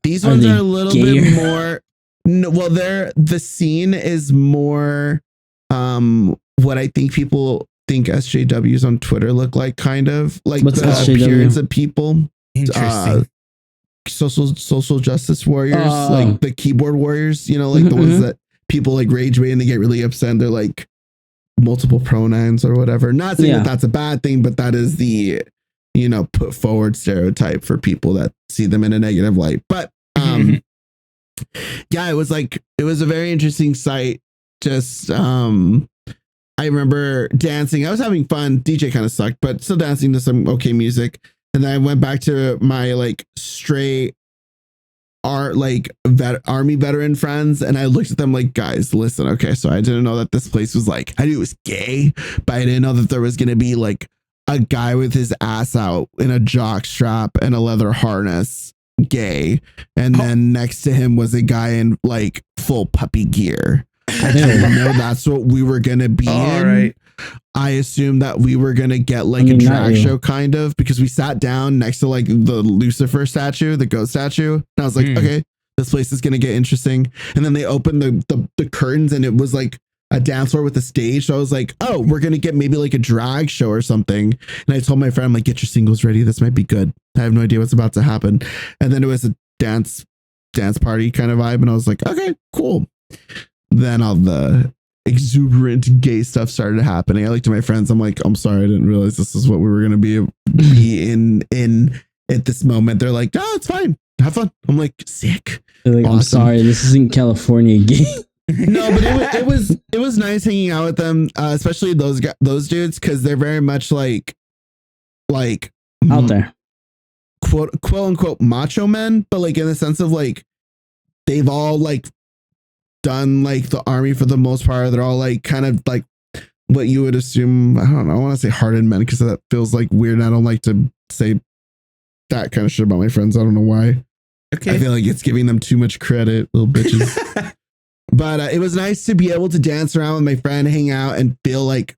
These ones are a little bit more. No, well, the scene is more what I think people think SJWs on Twitter look like, kind of like what's the SJW? appearance of people. Interesting. Social justice warriors, like the keyboard warriors, the ones that people rage bait and they get really upset and they're multiple pronouns or whatever. Not saying that that's a bad thing, but that is the put forward stereotype for people that see them in a negative light. But yeah, it was a very interesting sight. Just I remember dancing. I was having fun. DJ kind of sucked, but still dancing to some okay music. And then I went back to my straight army veteran friends, and I looked at them like, guys, listen, okay, so I didn't know that this place was I knew it was gay, but I didn't know that there was gonna be a guy with his ass out in a jock strap and a leather harness, gay, and then next to him was a guy in full puppy gear. I didn't know that's what we were gonna be in. Right. I assumed that we were gonna get like a drag show kind of, because we sat down next to like the Lucifer statue, the ghost statue, and I was like, okay, this place is gonna get interesting. And then they opened the curtains, and it was like a dance floor with a stage. So I was like, oh, we're gonna get maybe like a drag show or something. And I told my friend, I'm like, get your singles ready. This might be good. I have no idea what's about to happen. And then it was a dance party kind of vibe, and I was like, okay, cool. Then all the exuberant gay stuff started happening. I looked at my friends. I'm like, I'm sorry, I didn't realize this is what we were gonna be in at this moment. They're like, oh, it's fine. Have fun. I'm like, sick. Like, awesome. I'm sorry, this isn't California gay. No, but it was nice hanging out with them, especially those dudes, because they're very much like out there, quote unquote macho men, but like in the sense of like they've all like done like the army for the most part. They're all like kind of like what you would assume. I don't know. I want to say hardened men because that feels like weird. And I don't like to say that kind of shit about my friends. I don't know why. Okay, I feel like it's giving them too much credit, little bitches. But it was nice to be able to dance around with my friend, hang out, and feel like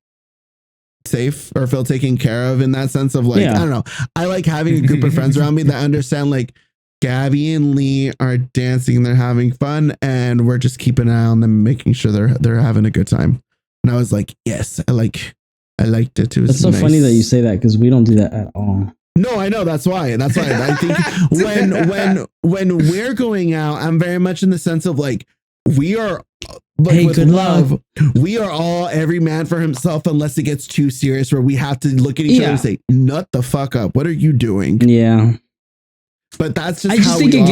safe or feel taken care of in that sense of like, I don't know. I like having a group of friends around me that understand like Gabby and Lee are dancing, they're having fun, and we're just keeping an eye on them, making sure they're having a good time. And I was like, yes, I liked it. It was It's so nice. Funny that you say that because we don't do that at all. No, I know. That's why. I think when we're going out, I'm very much in the sense of like, we are like, hey, with love. We are all every man for himself unless it gets too serious where we have to look at each other and say, nut the fuck up. What are you doing? Yeah. But that's just I just think it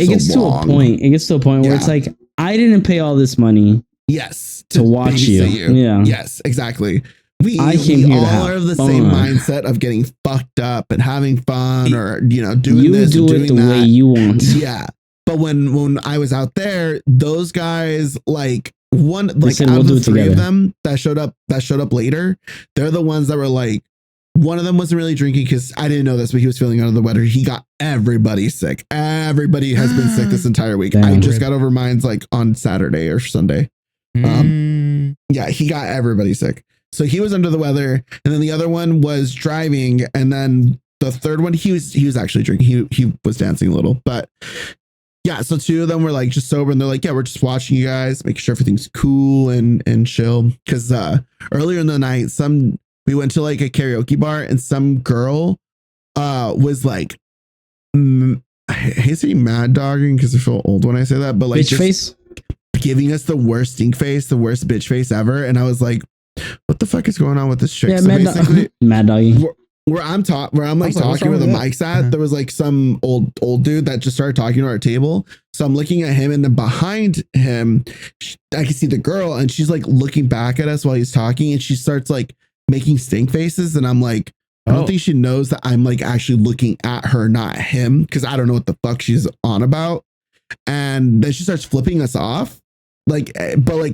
gets to a point. It gets to a point where it's like, I didn't pay all this money. Yes. To watch you. Yeah. Yes, exactly. We all are of the same mindset of getting fucked up and having fun, or doing this and doing that. You do it the way you want. Yeah. But when I was out there, those guys out of the three of them that showed up later, they're the ones that were like, one of them wasn't really drinking because I didn't know this, but he was feeling under the weather. He got everybody sick. Everybody has been sick this entire week. Damn. I just got over mine's like on Saturday or Sunday. Yeah, he got everybody sick. So he was under the weather, and then the other one was driving, and then the third one he was actually drinking. He was dancing a little, but yeah. So two of them were like just sober, and they're like, yeah, we're just watching you guys, making sure everything's cool and chill. Because earlier in the night, we went to like a karaoke bar, and some girl was like, I hate saying mad dogging because I feel old when I say that, but like bitch face, giving us the worst stink face, the worst bitch face ever, and I was like, what the fuck is going on with this chick? Yeah, so basically, mad doggy. Where I'm talking where the mic's at, there was like some old dude that just started talking to our table. So I'm looking at him, and then behind him, I can see the girl, and she's like looking back at us while he's talking, and she starts like making stink faces, and I'm like, I don't think she knows that I'm like actually looking at her, not him, because I don't know what the fuck she's on about. And then she starts flipping us off. But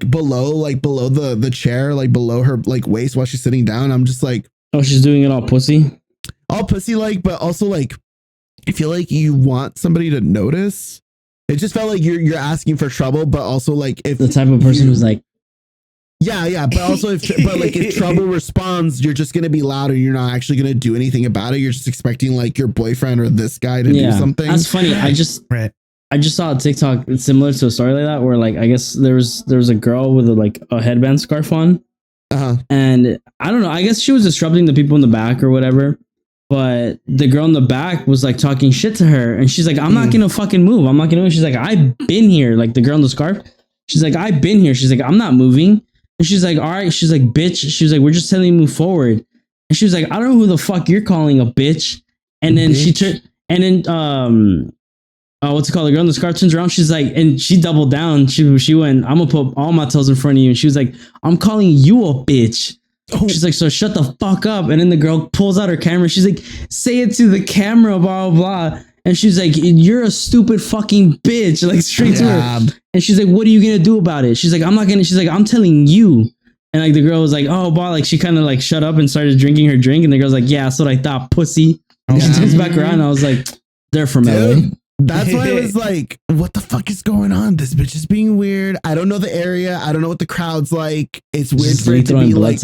below the chair, like below her like waist while she's sitting down. I'm just like, oh, she's doing it all pussy like, but also like, I feel like you want somebody to notice. It just felt like you're asking for trouble, but also like if the type of person who's like, yeah, but also if trouble responds, you're just gonna be louder. You're not actually gonna do anything about it. You're just expecting like your boyfriend or this guy to do something. That's funny. I just saw a TikTok similar to a story like that, where like I guess there was a girl with a headband scarf on, and I don't know. I guess she was disrupting the people in the back or whatever. But the girl in the back was like talking shit to her, and she's like, "I'm not gonna fucking move. I'm not gonna move." She's like, "I've been here." Like the girl in the scarf, she's like, "I've been here." She's like, "I'm not moving." And she's like, "All right." She's like, "Bitch." She was like, "We're just telling you to move forward." And she was like, "I don't know who the fuck you're calling a bitch." And then she turned, and then what's it called? The girl in the scarf turns around. She's like, and she doubled down. She went, "I'm gonna put all my toes in front of you." And she was like, "I'm calling you a bitch." Oh. She's like, "So shut the fuck up." And then the girl pulls out her camera. She's like, "Say it to the camera, blah, blah, blah." And she's like, "You're a stupid fucking bitch." Like straight to her. And she's like, "What are you gonna do about it?" She's like, "I'm not gonna." She's like, "I'm telling you." And like the girl was like, "Oh, blah." Like she kind of like shut up and started drinking her drink. And the girl's like, "Yeah, that's what I thought, pussy." And she turns back around. And I was like, "They're from LA." That's why I was like, what the fuck is going on? This bitch is being weird. I don't know the area. I don't know what the crowd's like. It's weird for it to be like,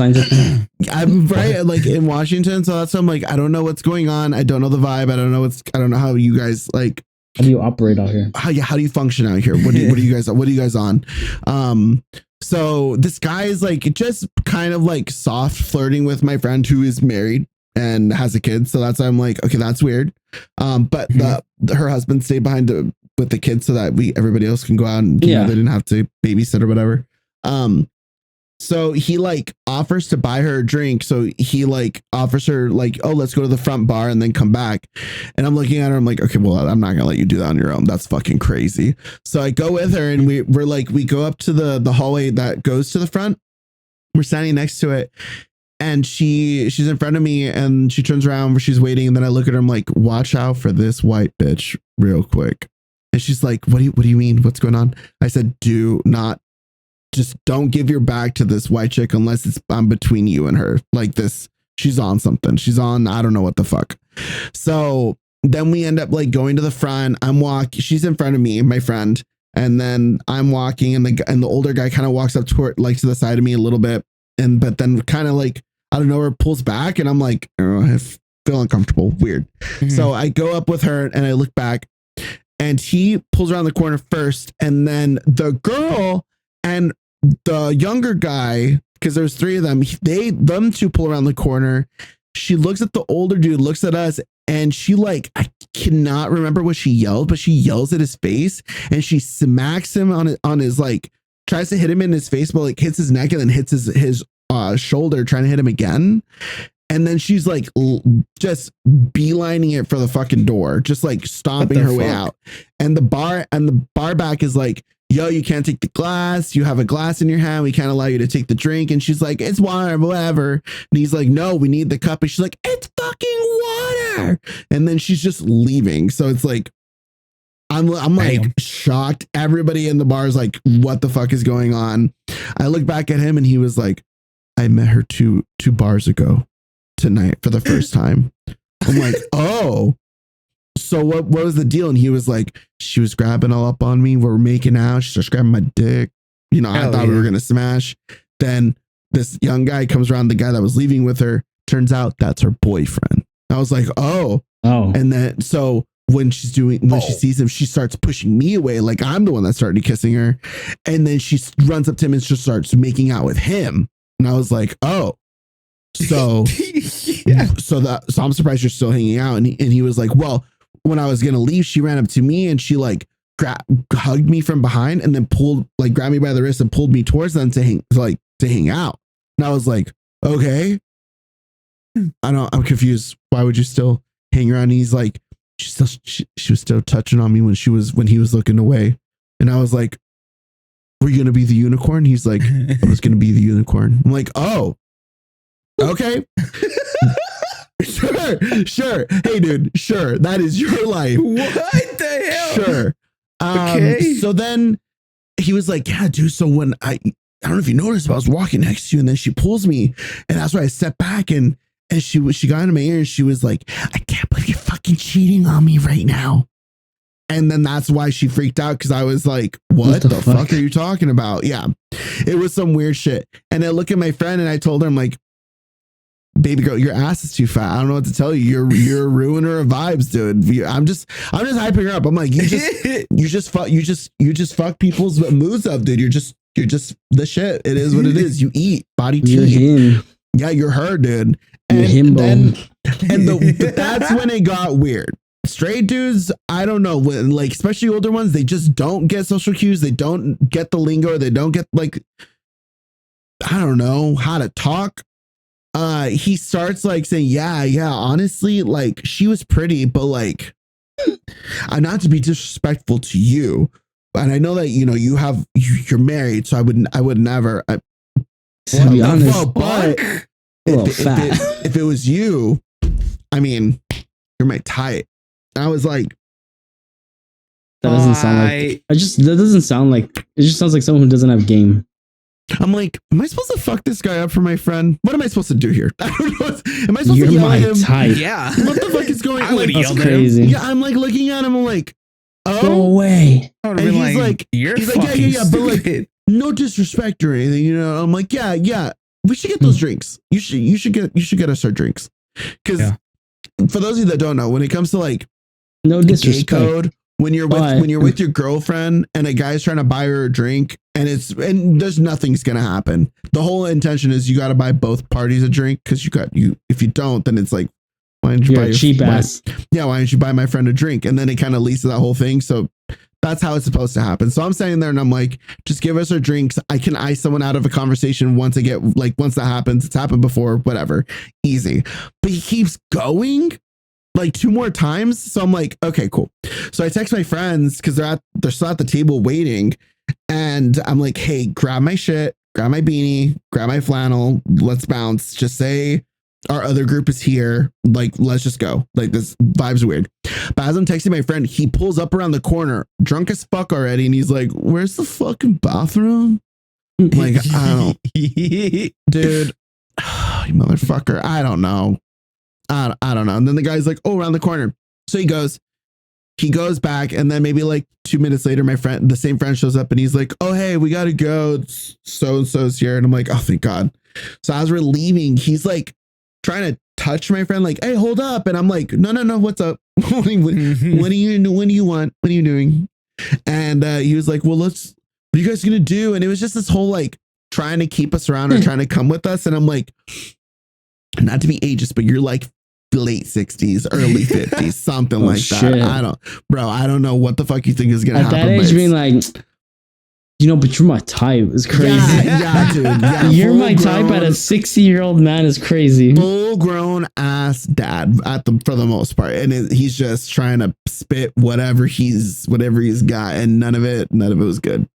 I'm right, like in Washington. So that's why I'm like, I don't know what's going on. I don't know the vibe. I don't know how you guys like. How do you operate out here? How do you function out here? What are you guys on? So this guy is like just kind of like soft flirting with my friend who is married and has a kid. So that's why I'm like, okay, that's weird. But her husband stayed behind with the kids so that everybody else can go out and they didn't have to babysit or whatever. So he like offers to buy her a drink. So he like offers her like, oh, let's go to the front bar and then come back. And I'm looking at her. I'm like, okay, well, I'm not gonna let you do that on your own. That's fucking crazy. So I go with her and we go up to the hallway that goes to the front. We're standing next to it. And she's in front of me and she turns around where she's waiting. And then I look at her. I'm like, watch out for this white bitch real quick. And she's like, what do you mean? What's going on? I said, just don't give your back to this white chick unless it's between you and her. Like this, she's on something. She's on, I don't know what the fuck. So then we end up like going to the front. She's in front of me, my friend. And then I'm walking and the older guy kind of walks up to the side of me a little bit. But then kind of like, I don't know, where pulls back and I'm like, oh, I feel uncomfortable. Weird. Mm-hmm. So I go up with her and I look back and he pulls around the corner first. And then the girl and the younger guy, because there's three of them, them two pull around the corner. She looks at the older dude, looks at us, and she like, I cannot remember what she yelled, but she yells at his face and she smacks him on his like, tries to hit him in his face, but like hits his neck and then hits his shoulder, trying to hit him again. And then she's like just beelining it for the fucking door, just like stomping her way out. And the bar back is like, yo, you can't take the glass. You have a glass in your hand. We can't allow you to take the drink. And she's like, it's water, whatever. And he's like, no, we need the cup. And she's like, it's fucking water. And then she's just leaving. So it's like, I'm like shocked. Everybody in the bar is like, what the fuck is going on? I look back at him and he was like, I met her two bars ago tonight for the first time. I'm like, oh. So what was the deal? And he was like, she was grabbing all up on me. We're making out. She starts grabbing my dick. You know, I thought we were going to smash. Then this young guy comes around, the guy that was leaving with her. Turns out that's her boyfriend. I was like, oh. And then, so when she sees him, she starts pushing me away. Like I'm the one that started kissing her. And then she runs up to him and just starts making out with him. And I was like, oh. So, so I'm surprised you're still hanging out. And he was like, well, when I was going to leave, she ran up to me and she like hugged me from behind and then grabbed me by the wrist and pulled me towards them to hang out. And I was like, okay, I'm confused. Why would you still hang around? And he's like, she was still touching on me when he was looking away. And I was like, were you going to be the unicorn? He's like, I was going to be the unicorn. I'm like, oh, okay. Sure. Hey, dude, sure. That is your life. What the hell? Sure. Okay. So then he was like, yeah, dude. So when I don't know if you noticed, but I was walking next to you and then she pulls me and that's why I stepped back and she got into my ear and she was like, I can't believe you're fucking cheating on me right now. And then that's why she freaked out because I was like, what the fuck are you talking about? Yeah, it was some weird shit. And I look at my friend and I told her, I'm like, baby girl, your ass is too fat. I don't know what to tell you. You're a ruiner of vibes, dude. I'm just hyping her up. I'm like, you just fuck people's moods up, dude. You're just the shit. It is what it is. You eat body tea. Yeah, you're her, dude. But that's when it got weird. Straight dudes, I don't know, like especially older ones, they just don't get social cues. They don't get the lingo. They don't get like, I don't know how to talk. He starts like saying, yeah, honestly, like she was pretty, but like, not to be disrespectful to you, and I know that you're married, so I would never. To be honest, but if it was you, I mean, you're my type. And I was like, that doesn't sound like. It just sounds like someone who doesn't have game. I'm like, am I supposed to fuck this guy up for my friend? What am I supposed to do here? I don't know. Am I supposed to yell at him? Type. Yeah. What the fuck is going on? I would That's yell crazy. Yeah, I'm like looking at him. I'm like, oh, no way. I would and have been he's like, you're he's like, fucking yeah, but like, stupid. no disrespect or anything, you know. I'm like, yeah, we should get those drinks. You should get us our drinks. Because for those of you that don't know, when it comes to like no disrespect, gay code, when you're with your girlfriend and a guy's trying to buy her a drink and there's nothing's gonna happen. The whole intention is you got to buy both parties a drink because if you don't, then it's like, why don't you buy cheap ass? Why don't you buy my friend a drink? And then it kind of leads to that whole thing. So that's how it's supposed to happen. So I'm standing there and I'm like, just give us our drinks. I can ice someone out of a conversation once that happens. It's happened before, whatever, easy. But he keeps going like 2 more times. So I'm like, okay, cool. So I text my friends because they're still at the table waiting. And I'm like, hey, grab my shit, grab my beanie, grab my flannel. Let's bounce. Just say our other group is here. Like, let's just go. Like, this vibe's weird. But as I'm texting my friend, he pulls up around the corner, drunk as fuck already. And he's like, where's the fucking bathroom? Like, I don't, dude, you motherfucker. I don't know. I don't know. And then the guy's like, oh, around the corner. So he goes back. And then maybe like 2 minutes later, the same friend shows up and he's like, oh, hey, we got to go. So-and-so's here. And I'm like, oh, thank God. So as we're leaving, he's like trying to touch my friend, like, hey, hold up. And I'm like, no. What's up? what do you want? What are you doing? And he was like, well, what are you guys going to do? And it was just this whole like trying to keep us around or trying to come with us. And I'm like, not to be ageist, but you're like late 60s, early 50s, something like shit. that. I don't know what the fuck you think is gonna happen. At that age, being like, but you're my type is crazy. Yeah, dude. Yeah, you're my type at a 60-year-old man is crazy. Full grown ass dad for the most part, and he's just trying to spit whatever he's got, and none of it was good.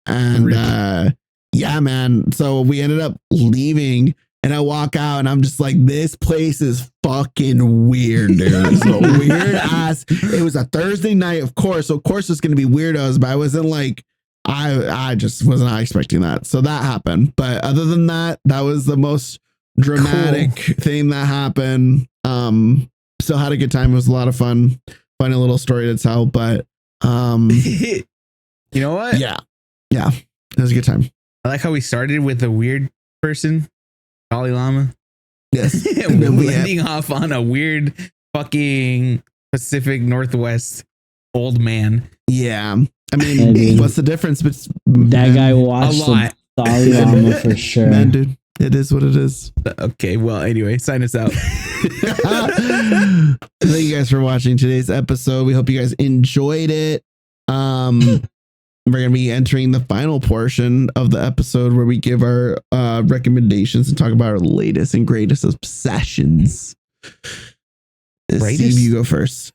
And yeah, man. So we ended up leaving. And I walk out and I'm just like, this place is fucking weird, dude. It's a weird ass. It was a Thursday night, of course. So of course it's going to be weirdos, but I wasn't like, I just was not expecting that. So that happened. But other than that, that was the most dramatic thing that happened. Still had a good time. It was a lot of fun. Funny little story to tell, but you know what? Yeah. It was a good time. I like how we started with a weird person. Dalai Lama. Yes. And then we ending off on a weird fucking Pacific Northwest old man. Yeah. I mean, what's the difference? That guy watched a lot. Dalai Lama for sure. Man, dude, it is what it is. Okay, well, anyway, sign us out. Thank you guys for watching today's episode. We hope you guys enjoyed it. We're going to be entering the final portion of the episode where we give our recommendations and talk about our latest and greatest obsessions. Steve, you go first.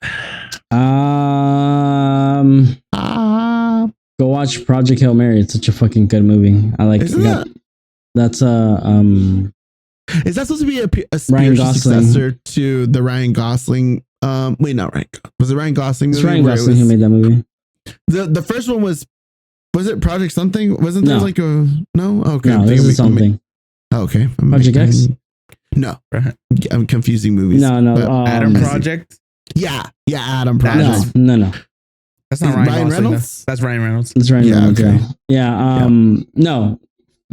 Go watch Project Hail Mary. It's such a fucking good movie. I like it. That's is that supposed to be a spiritual successor to the Ryan Gosling? Wait, not Ryan. Was it Ryan Gosling? It's Ryan Gosling who made that movie. The first one was it Project something? Wasn't there like a no? Okay, no, this is something. Okay, Project X. No, I'm confusing movies. No. Adam Project. Yeah, Adam Project. No. That's not Ryan Reynolds. That's Ryan Reynolds. It's Ryan Reynolds. Okay. Yeah. No.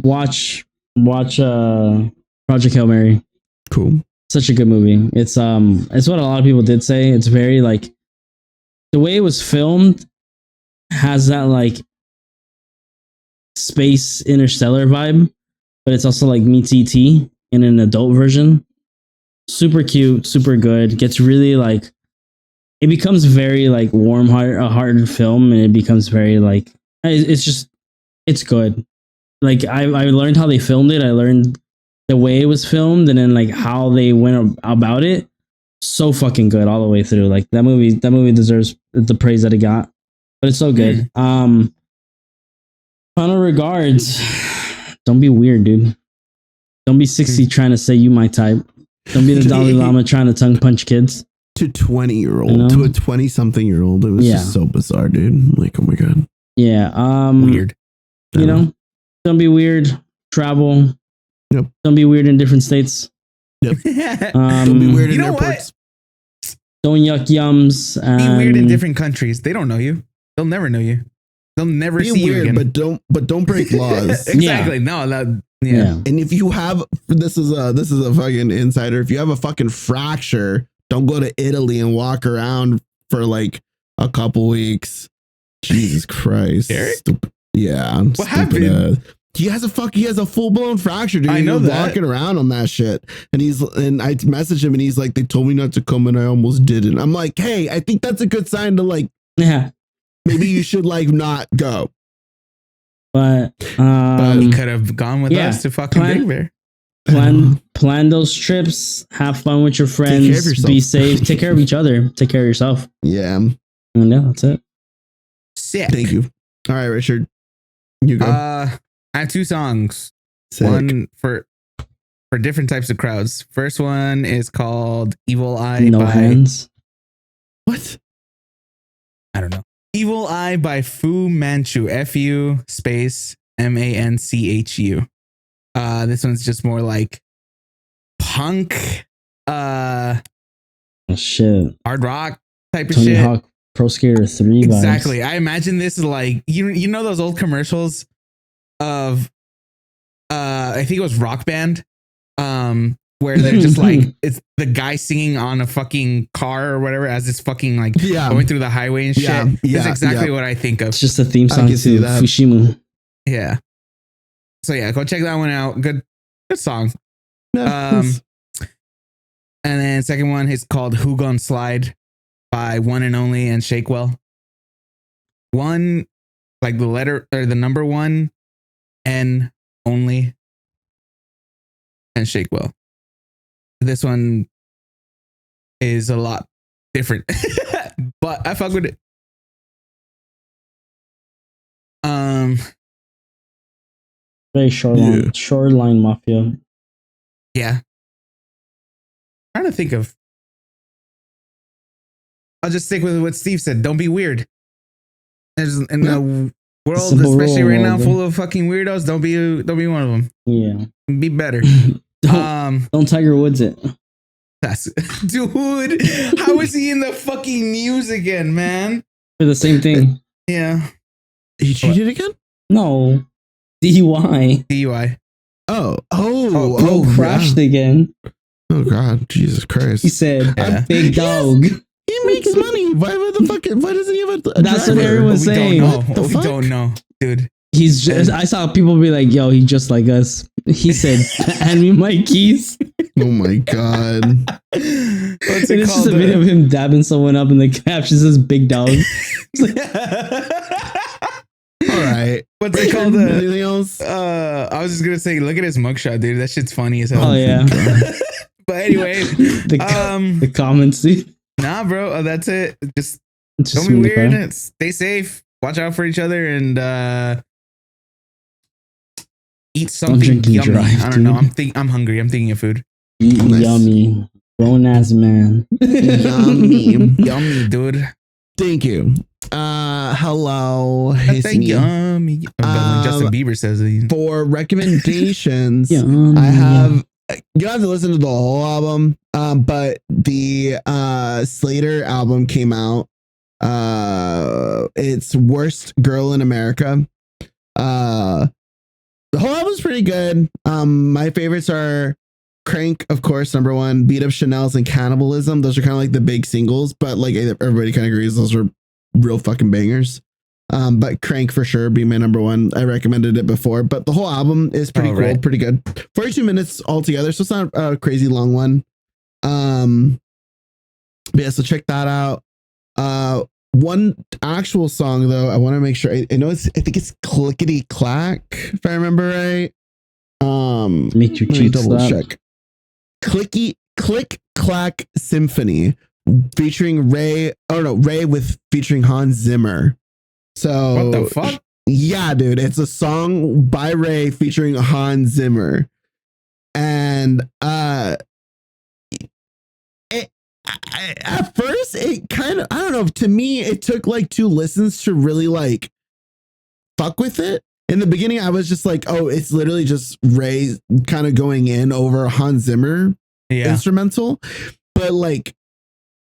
Watch Project Hail Mary. Cool. Such a good movie. It's what a lot of people did say. It's very like the way it was filmed has that like space interstellar vibe, but it's also like meets E.T. in an adult version. Super cute, super good. Gets really like it becomes very like hearted film, and it becomes very like it's good. Like I learned how they filmed it. I learned the way it was filmed, and then like how they went about it. So fucking good all the way through. Like that movie deserves the praise that it got. But it's so good. Final regards. Don't be weird, dude. Don't be 60 trying to say you my type. Don't be the Dalai Lama trying to tongue punch kids. To 20-year-old, to a 20-something-year-old. It was just so bizarre, dude. I'm like, oh my God. Yeah. Weird. Don't be weird. Travel. Yep. Don't be weird in different states. Yep. Don't be weird in airports. Don't yuck yums. Be weird in different countries. They don't know you. they'll never know you. They'll never Be see you weird, again. but don't break laws. Exactly. No, yeah. And if you have, this is a fucking insider. If you have a fucking fracture, don't go to Italy and walk around for like a couple weeks. Jesus Christ. Yeah. What happened? He has a full blown fracture, dude. I know that. Walking around on that shit. And I messaged him and he's like, they told me not to come and I almost didn't. I'm like, hey, I think that's a good sign to like, maybe you should like not go. But you could have gone with us to fucking Big Bear. Plan those trips. Have fun with your friends. Be safe. Take care of each other. Take care of yourself. Yeah. And yeah, that's it. Sick. Thank you. All right, Richard. You go. I have 2 songs. Sick. One for different types of crowds. First one is called Evil Eye No by Hands. What? I don't know. Evil Eye by Fu Manchu. FU space MANCHU. This one's just more like punk, Oh shit. hard rock type of Tony shit. Hawk Pro Skater 3 Exactly. vibes. I imagine this is like you know those old commercials of I think it was Rock Band, where they're just like it's the guy singing on a fucking car or whatever as it's fucking like going through the highway and shit. That's exactly what I think of. It's just a theme song to that. Fushimu. Yeah. So yeah, go check that one out. Good song. Yeah, And then second one is called Who Gon Slide by One and Only and Shakewell. One, like the letter or the number 1, N only, and Shakewell. This one is a lot different, but I fuck with it. Very shoreline mafia. Yeah. I'm trying to think of. I'll just stick with what Steve said. Don't be weird. There's in the world, especially right now, full of fucking weirdos. Don't be one of them. Yeah. Be better. Don't Tiger Woods it. That's dude. How is he in the fucking news again, man? For the same thing. Yeah. He cheated again? No. DUI. DUI. Oh, crashed again. Oh God, Jesus Christ. He said, big dog. He makes money. Why doesn't he have a That's driver? what everyone's saying. We don't know, dude. He's just, I saw people be like, yo, he's just like us. He said, hand me my keys. Oh my God. What's It's just a video of him dabbing someone up and the caption says big dog. All right. What's it called? Anything else? I was just gonna say, look at his mugshot, dude. That shit's funny as hell. Oh yeah. But anyway, the comments. Nah, bro. That's it. Just It's don't be weird. Stay safe. Watch out for each other and eat something yummy. I don't know. I'm hungry. I'm thinking of food. Yummy. Grown ass man. Yummy, dude. Thank you. Hello. Yummy. Justin Bieber says it. For recommendations, Yummy. I have. You don't have to listen to the whole album, but the Slater album came out. It's Worst Girl in America. The whole album's pretty good. My favorites are Crank, of course, number 1, Beat Up Chanel's, and Cannibalism. Those are kind of like the big singles, but like everybody kind of agrees those are real fucking bangers. But Crank for sure be my number 1. I recommended it before, but the whole album is pretty cool, right. Pretty good. 42 minutes altogether, so it's not a crazy long one. But yeah, so check that out. One actual song though, I want to make sure I think it's Clickety Clack, if I remember right. Make your cheeks double slap. check. Click Clack Symphony featuring Ray featuring Hans Zimmer. So what the fuck? Yeah, dude, it's a song by Ray featuring Hans Zimmer. And at first it kind of, I don't know, to me it took like 2 listens to really like fuck with it. In the beginning I was just like, oh, it's literally just Ray kind of going in over Hans Zimmer instrumental. But like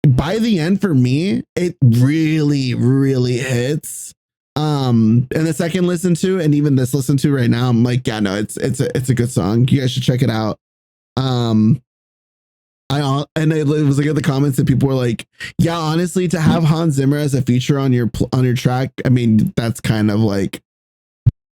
by the end for me, it really hits. And the second listen to, and even this listen to right now, I'm like, yeah, no, it's a good song. You guys should check it out. It was like in the comments that people were like, yeah, honestly, to have Hans Zimmer as a feature on your track, I mean, that's kind of like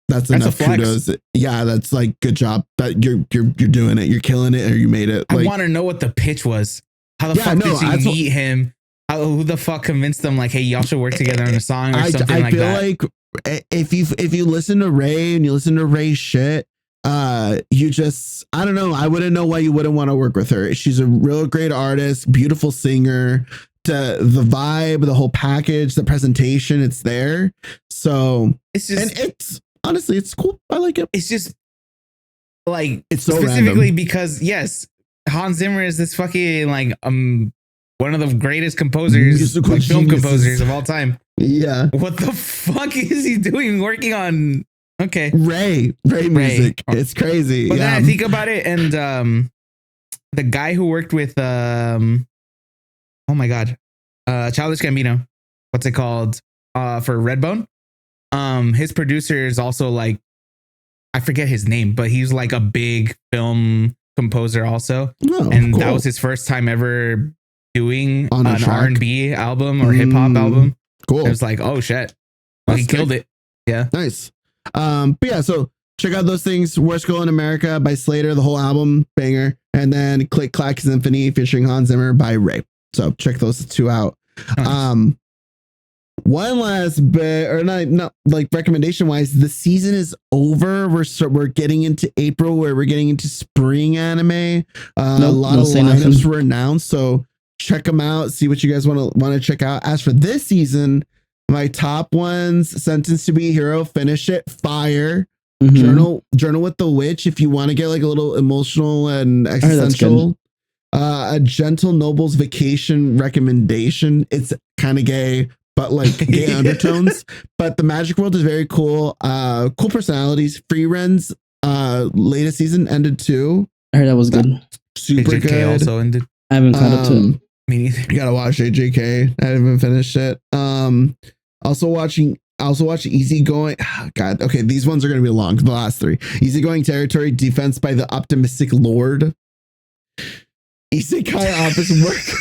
that's enough kudos. Yeah, that's like good job. That you're doing it, you're killing it, or you made it. Like, I want to know what the pitch was. How the fuck did you meet him? Who the fuck convinced them? Like, hey, y'all should work together on a song or something like that. I feel like if you listen to Ray and you listen to Ray's shit, you just, I don't know. I wouldn't know why you wouldn't want to work with her. She's a real great artist, beautiful singer. The vibe, the whole package, the presentation, it's there. So it's just, and it's honestly, it's cool. I like it. It's just like, it's so specifically random. because yes, Hans Zimmer is this fucking like one of the greatest composers, like film composers of all time. Yeah. What the fuck is he doing working on? Okay. Ray music. It's crazy. But then I think about it, and the guy who worked with oh my god, Childish Gambino, what's it called? For Redbone. His producer is also like, I forget his name, but he's like a big film composer also. Oh, and cool. that was his first time ever doing on an R&B album or hip hop album. Cool. It was like, oh shit. Well, he killed it. Yeah. Nice. But yeah, so check out those things. Worst Girl in America by Slater, the whole album, banger. And then Click Clack Symphony featuring Hans Zimmer by Ray. So check those two out. Nice. One last bit, or not like recommendation wise, the season is over. We're getting into April, where we're getting into spring anime. A lot of lineups were announced, so check them out. See what you guys want to check out. As for this season, my top ones: Sentenced to Be a Hero, finish it, fire. Journal with the Witch, if you want to get like a little emotional and existential. A Gentle Noble's Vacation recommendation. It's kind of gay, but like gay undertones. But the Magic World is very cool. Cool personalities. Free Ren's latest season ended too. I heard that was good. Super AJK good. Also ended. I haven't caught up to it. Me neither. You gotta watch AJK. I haven't finished it. Also watch Easygoing. Oh, God. Okay, these ones are gonna be long. The last three. Easygoing Territory, Defense by the Optimistic Lord. Isekai Office Worker.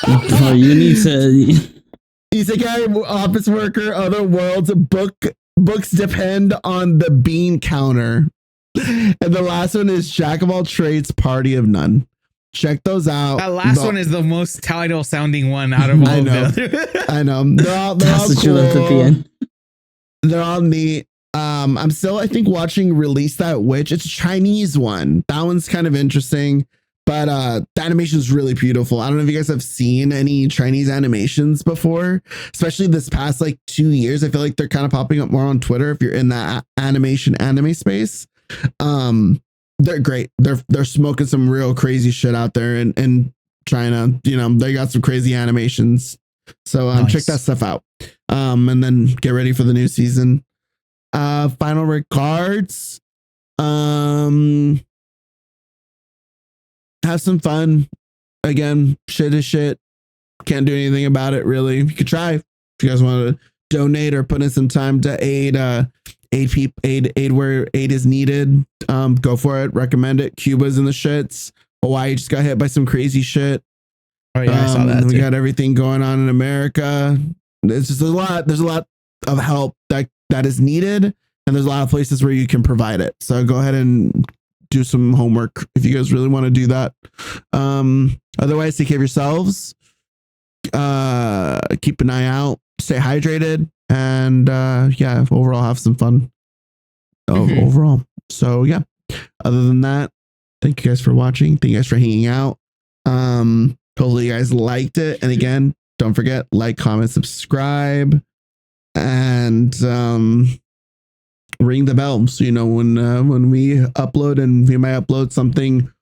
Oh, you need to. Isekai Office Worker, Other Worlds, books depend on the bean counter. And the last one is Jack of All Trades, Party of None. Check those out. That last one is the most title sounding one out of all of them. I know. They're all cool. At the end. They're all neat. I'm still, I think, watching Release That Witch. It's a Chinese one. That one's kind of interesting. But the animation is really beautiful. I don't know if you guys have seen any Chinese animations before, especially this past like 2 years. I feel like they're kind of popping up more on Twitter if you're in that anime space. They're great. They're smoking some real crazy shit out there in China. You know, they got some crazy animations. So nice. Check that stuff out. And then get ready for the new season. Final regards. Have some fun. Again, shit is shit. Can't do anything about it, really. You could try if you guys want to donate or put in some time to aid where aid is needed. Go for it. Recommend it. Cuba's in the shits. Hawaii just got hit by some crazy shit. Oh yeah, I saw that. We got everything going on in America. It's just a lot. There's a lot of help that is needed, and there's a lot of places where you can provide it. So go ahead and do some homework if you guys really want to do that. Otherwise, take care of yourselves. Keep an eye out. Stay hydrated, and overall have some fun. Overall. So yeah. Other than that, thank you guys for watching. Thank you guys for hanging out. Hopefully you guys liked it. And again, don't forget, like, comment, subscribe, and ring the bell so you know when we upload, and we might upload something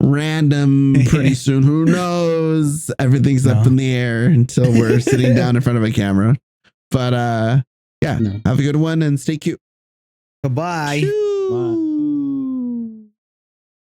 random pretty soon. Who knows? Everything's up in the air until we're sitting down in front of a camera. But have a good one and stay cute. Bye-bye. Bye.